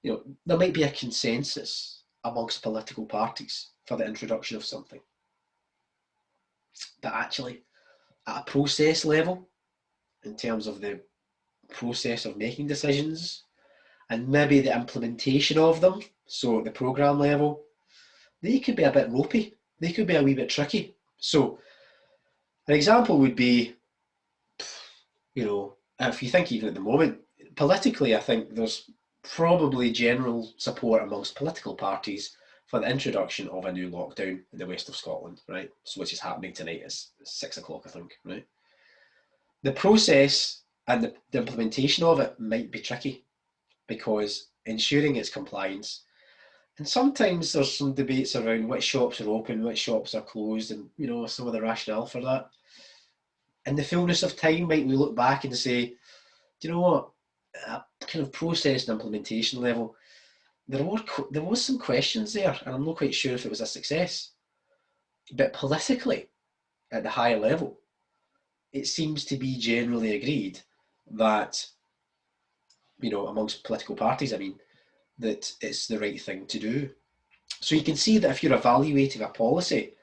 there might be a consensus amongst political parties for the introduction of something. But actually, at a process level, in terms of the process of making decisions and maybe the implementation of them, so at the programme level, they could be a bit ropey. They could be a wee bit tricky. So an example would be, if you think even at the moment, politically, I think there's probably general support amongst political parties for the introduction of a new lockdown in the west of Scotland, right? So which is happening tonight. It's 6 o'clock, I think, right? The process and the implementation of it might be tricky because ensuring its compliance, and sometimes there's some debates around which shops are open, which shops are closed, and some of the rationale for that. In the fullness of time, might we look back and say, do you know what, at a kind of process and implementation level, there was some questions there, and I'm not quite sure if it was a success. But politically, at the higher level, it seems to be generally agreed that, amongst political parties, that it's the right thing to do. So you can see that if you're evaluating a policy,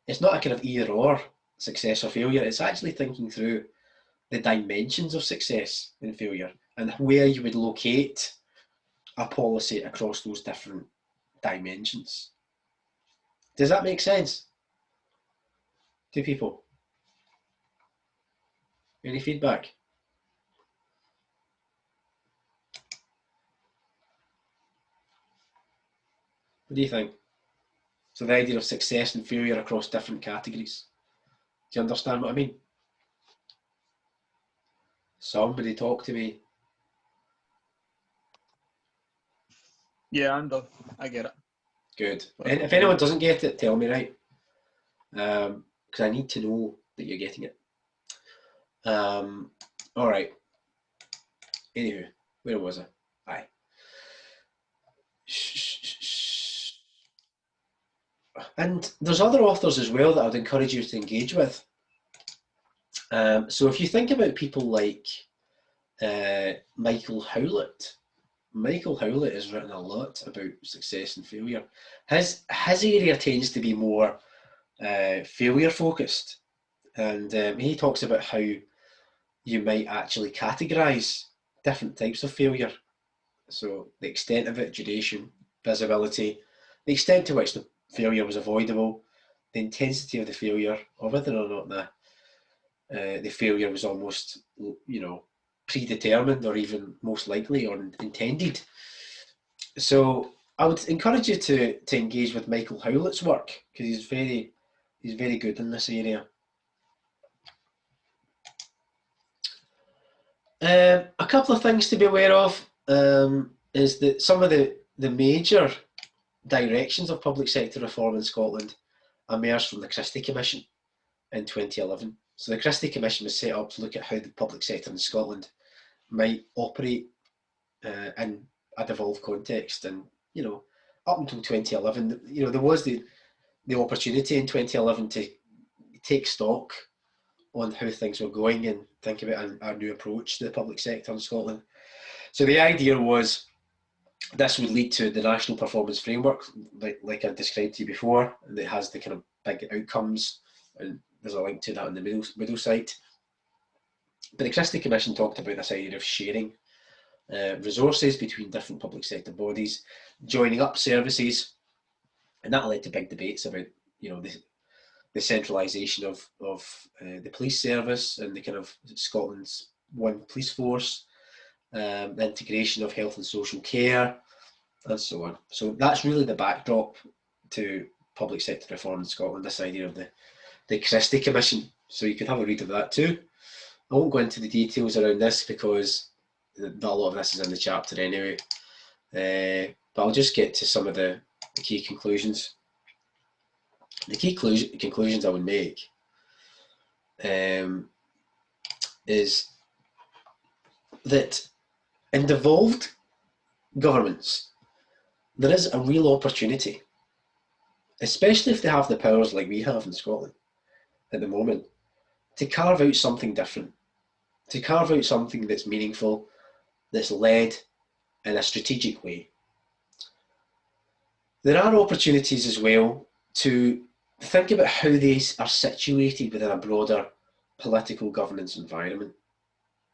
it's not a kind of either or, success or failure. It's actually thinking through the dimensions of success and failure and where you would locate a policy across those different dimensions. Does that make sense to people? Any feedback? What do you think? So the idea of success and failure across different categories. Do you understand what I mean? Somebody talk to me. Yeah, I get it. Good. And if anyone doesn't get it, tell me, right? Because I need to know that you're getting it. All right. Anywho, where was I? Aye. And there's other authors as well that I would encourage you to engage with. So if you think about people like Michael Howlett has written a lot about success and failure. His area tends to be more failure focused, and he talks about how you might actually categorise different types of failure. So the extent of it, duration, visibility, the extent to which the failure was avoidable, the intensity of the failure, or whether or not the failure was almost, predetermined or even most likely or intended. So I would encourage you to engage with Michael Howlett's work, because he's very good in this area. A couple of things to be aware of is that some of the major directions of public sector reform in Scotland emerged from the Christie Commission in 2011. So the Christie Commission was set up to look at how the public sector in Scotland might operate in a devolved context. And, up until 2011, there was the opportunity in 2011 to take stock on how things were going and think about a new approach to the public sector in Scotland. So the idea was this would lead to the National Performance Framework, like I described to you before, that has the kind of big outcomes, and there's a link to that on the middle site. But the Christie Commission talked about this idea of sharing resources between different public sector bodies, joining up services, and that led to big debates about, the centralisation of the police service and the kind of Scotland's one police force, the integration of health and social care, and so on. So that's really the backdrop to public sector reform in Scotland, this idea of the Christie Commission. So you can have a read of that too. I won't go into the details around this because a lot of this is in the chapter anyway. But I'll just get to some of the key conclusions. The key conclusions I would make is that in devolved governments, there is a real opportunity, especially if they have the powers like we have in Scotland at the moment, to carve out something different, to carve out something that's meaningful, that's led in a strategic way. There are opportunities as well to think about how they are situated within a broader political governance environment.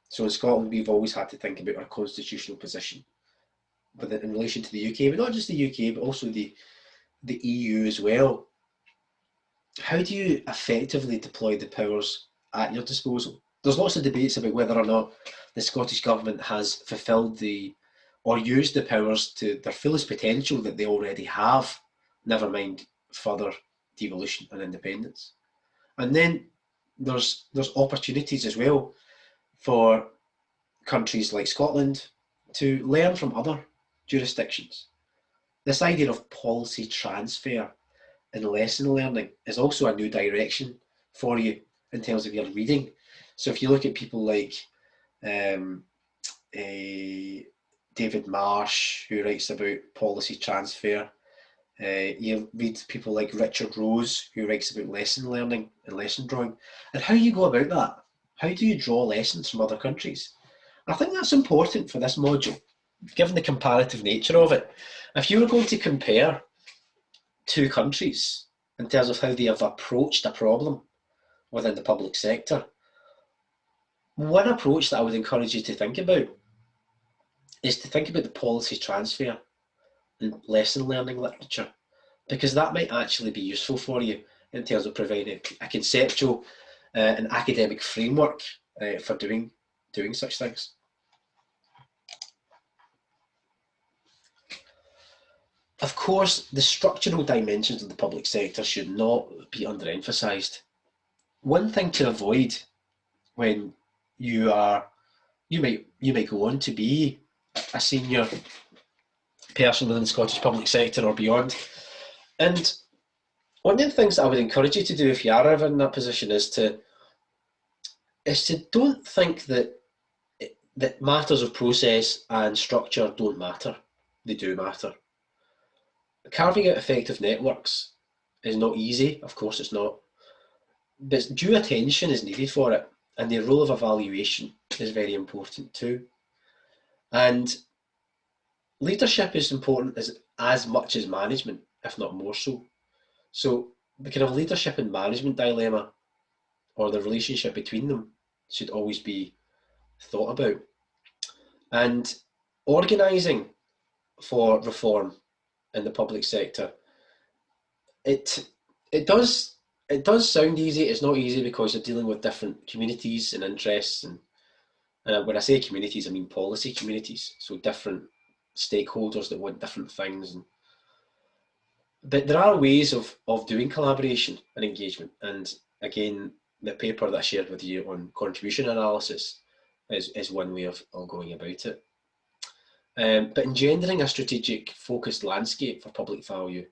So in Scotland, we've always had to think about our constitutional position in relation to the UK, but not just the UK, but also the EU as well. How do you effectively deploy the powers at your disposal? There's lots of debates about whether or not the Scottish Government has fulfilled or used the powers to their fullest potential that they already have, never mind further devolution and independence. And then there's opportunities as well for countries like Scotland to learn from other jurisdictions. This idea of policy transfer and lesson learning is also a new direction for you in terms of your reading. So if you look at people like David Marsh, who writes about policy transfer, you read people like Richard Rose, who writes about lesson learning and lesson drawing, and how you go about that. How do you draw lessons from other countries? I think that's important for this module, given the comparative nature of it. If you were going to compare two countries in terms of how they have approached a problem within the public sector, one approach that I would encourage you to think about is to think about the policy transfer and lesson learning literature, because that might actually be useful for you in terms of providing a conceptual and academic framework for doing such things. Of course, the structural dimensions of the public sector should not be underemphasised. One thing to avoid when you might go on to be a senior person within the Scottish public sector or beyond. And one of the things that I would encourage you to do if you are ever in that position is to don't think that that matters of process and structure don't matter. They do matter. Carving out effective networks is not easy, of course it's not, but due attention is needed for it, and the role of evaluation is very important too. And leadership is important as much as management, if not more so. So the kind of leadership and management dilemma, or the relationship between them, should always be thought about. And organising for reform in the public sector, it it does sound easy. It's not easy because you're dealing with different communities and interests, and when I say communities, I mean policy communities. So different stakeholders that want different things, but there are ways of doing collaboration and engagement. And again, the paper that I shared with you on contribution analysis is one way of going about it. But engendering a strategic focused landscape for public value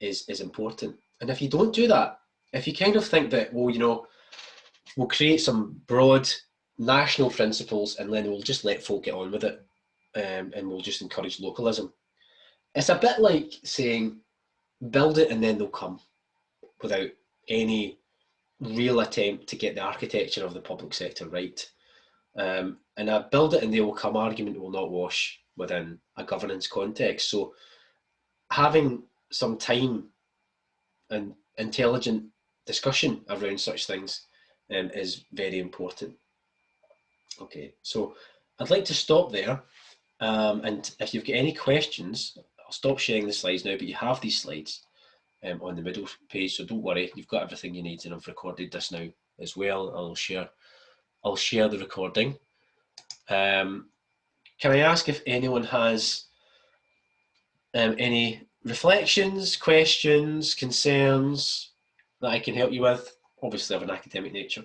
is important. And if you don't do that, if you kind of think that, well, you know, we'll create some broad national principles and then we'll just let folk get on with it, and we'll just encourage localism. It's a bit like saying, build it and then they'll come, without any real attempt to get the architecture of the public sector right. And a build it and they will come argument will not wash within a governance context. So having some time and intelligent discussion around such things is very important. Okay, so I'd like to stop there. And if you've got any questions, I'll stop sharing the slides now, but you have these slides on the middle page, so don't worry, you've got everything you need, and I've recorded this now as well. I'll share the recording. Can I ask if anyone has any reflections, questions, concerns that I can help you with? Obviously of an academic nature.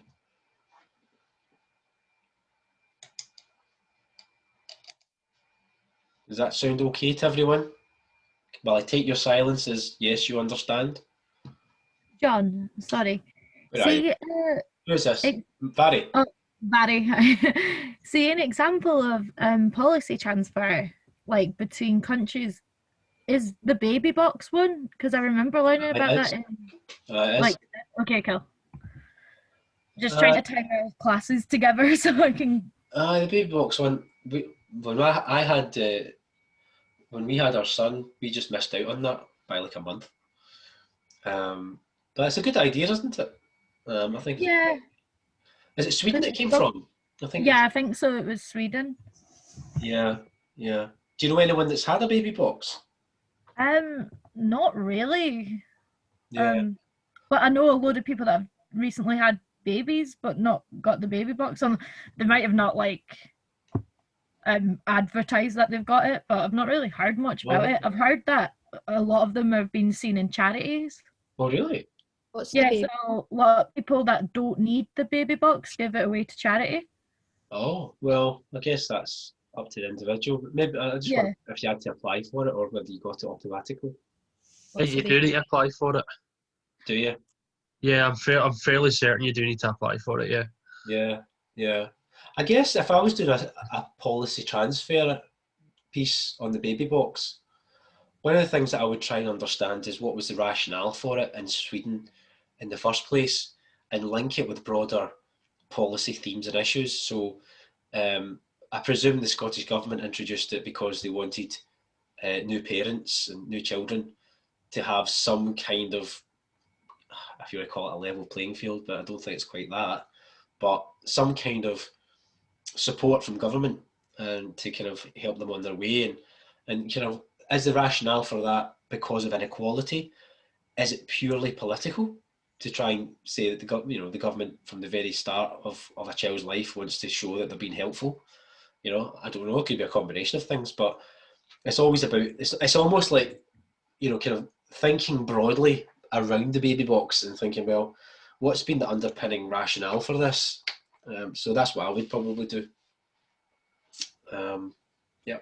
Does that sound okay to everyone? Well, I take your silence as yes, you understand. John, sorry. Where are you? Who is this? Barry. Oh, Barry. See, an example of policy transfer, like between countries, is the baby box one, because I remember learning about that. Like, okay, cool. Just trying to time our classes together so I can. The baby box one. When we had our son, we just missed out on that by like a month. But it's a good idea, isn't it? I think. Yeah. Is it Sweden it came from? I think so. It was Sweden. Yeah, yeah. Do you know anyone that's had a baby box? Not really. Yeah. But I know a load of people that have recently had babies but not got the baby box on. They might have not advertised that they've got it, but I've not really heard much about it. I've heard that a lot of them have been seen in charities. Oh, really? So a lot of people that don't need the baby box give it away to charity. Oh, well, I guess that's up to the individual. Maybe I just wonder if you had to apply for it or whether you got it automatically. You do need to apply for it. Do you? Yeah, I'm fairly certain you do need to apply for it, yeah. Yeah, yeah. I guess if I was doing a policy transfer piece on the baby box, one of the things that I would try and understand is what was the rationale for it in Sweden in the first place, and link it with broader policy themes and issues. So I presume the Scottish Government introduced it because they wanted new parents and new children to have some kind of, if you want to call it a level playing field, but I don't think it's quite that, but some kind of support from government and to kind of help them on their way. And kind of, is the rationale for that because of inequality? Is it purely political to try and say that the government from the very start of a child's life wants to show that they're being helpful? You know, I don't know, it could be a combination of things, but it's always about, it's almost like, you know, kind of thinking broadly around the baby box and thinking, well, what's been the underpinning rationale for this? So that's what I would probably do. Yeah.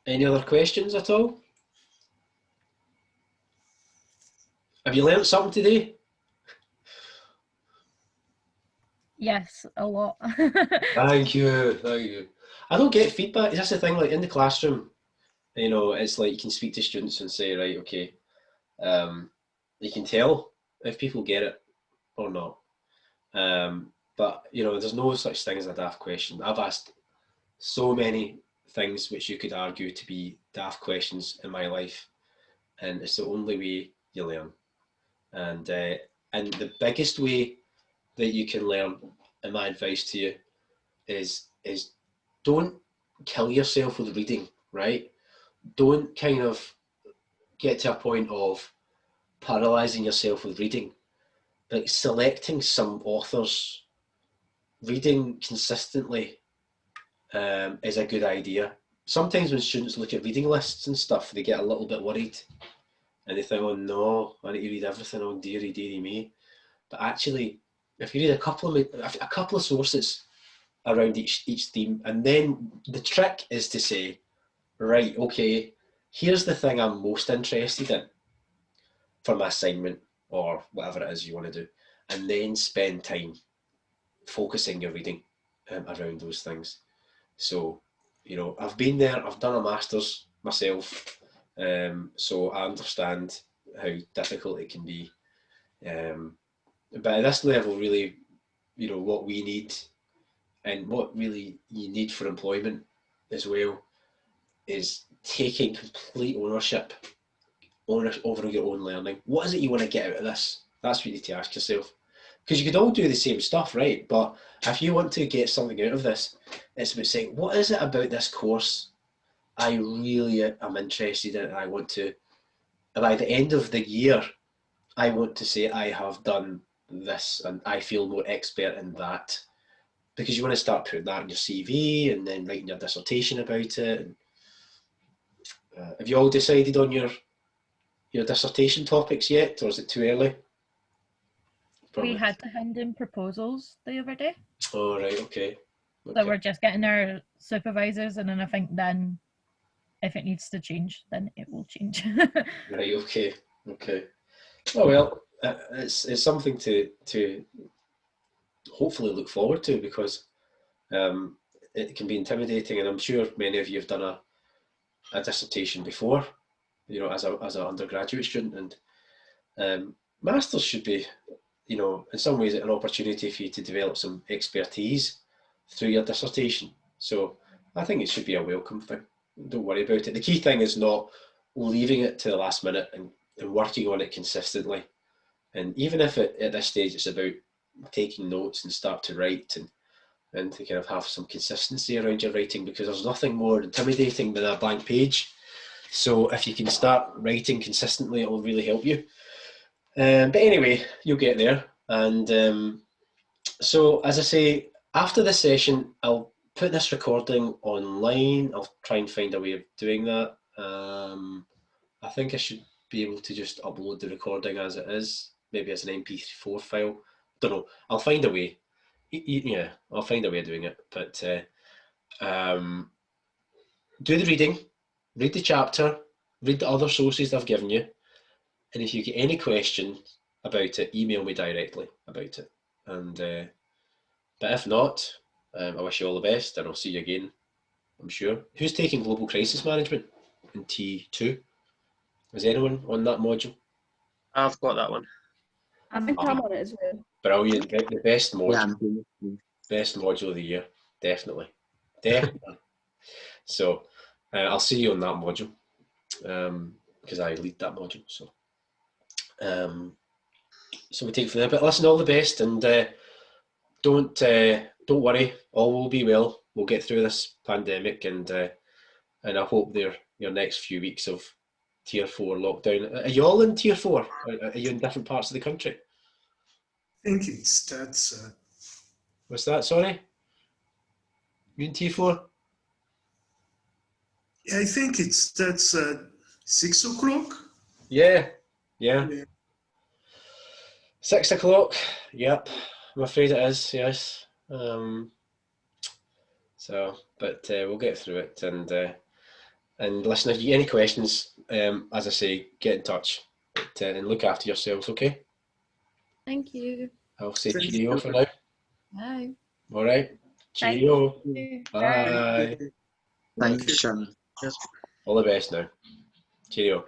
Any other questions at all? Have you learnt something today? Yes, a lot. Thank you, thank you. I don't get feedback. That's the thing. Like in the classroom, it's like you can speak to students and say, right, okay, you can tell if people get it or not. But there's no such thing as a daft question. I've asked so many things which you could argue to be daft questions in my life, and it's the only way you learn. And the biggest way that you can learn, and my advice to you is don't kill yourself with reading, right? Don't kind of get to a point of paralyzing yourself with reading. Like selecting some authors, reading consistently is a good idea. Sometimes when students look at reading lists and stuff, they get a little bit worried and they think, oh no, I need to read everything, oh dearie, dearie me. But actually, if you read a couple of sources around each theme, and then the trick is to say, right, okay, here's the thing I'm most interested in for my assignment or whatever it is you want to do, and then spend time focusing your reading around those things. So, I've been there, I've done a master's myself, so I understand how difficult it can be. But at this level, really, what we need and what really you need for employment as well is taking complete ownership over your own learning. What is it you want to get out of this? That's what you need to ask yourself. Because you could all do the same stuff, right? But if you want to get something out of this, it's about saying, what is it about this course I really am interested in, and I want to, and by the end of the year, I want to say I have done this and I feel more expert in that. Because you want to start putting that in your CV and then writing your dissertation about it. And, have you all decided on your dissertation topics yet, or is it too early? We had to hand in proposals the other day. Oh, right, okay. So we're just getting our supervisors, and then I think then if it needs to change, then it will change. Right, okay. Oh well, it's something to hopefully look forward to, because it can be intimidating, and I'm sure many of you have done a dissertation before, as an undergraduate student, and masters should be, in some ways, an opportunity for you to develop some expertise through your dissertation. So I think it should be a welcome thing. Don't worry about it. The key thing is not leaving it to the last minute and working on it consistently. And even if at this stage it's about taking notes and start to write and to kind of have some consistency around your writing, because there's nothing more intimidating than a blank page. So if you can start writing consistently, it will really help you. But anyway, you'll get there. And so, as I say, after this session, I'll put this recording online. I'll try and find a way of doing that. I think I should be able to just upload the recording as it is, maybe as an MP4 file. Don't know. I'll find a way. Yeah, I'll find a way of doing it. But do the reading, read the chapter, read the other sources I've given you, and if you get any questions about it, email me directly about it. And but if not, I wish you all the best, and I'll see you again, I'm sure. Who's taking Global Crisis Management in T2? Is anyone on that module? I've got that one. I think I'm on it as well. Brilliant. The best module. Yeah, I'm doing it. Best module of the year. Definitely. So I'll see you on that module, because I lead that module. So we take it from there. But listen, all the best, and don't worry. All will be well. We'll get through this pandemic, and I hope your next few weeks of Tier 4 lockdown. Are you all in Tier 4? Are you in different parts of the country? I think it starts. What's that? Sorry, you in Tier 4? Yeah, I think it starts at 6 o'clock. Yeah. 6 o'clock. Yep. I'm afraid it is. Yes. But we'll get through it, and listen, if you get any questions, as I say, get in touch, and look after yourselves, okay? Thank you. I'll say Thank cheerio for now. Bye. All right. Thank Cheerio. you. Bye. Thanks, Sean. Yes. All the best now. Cheerio.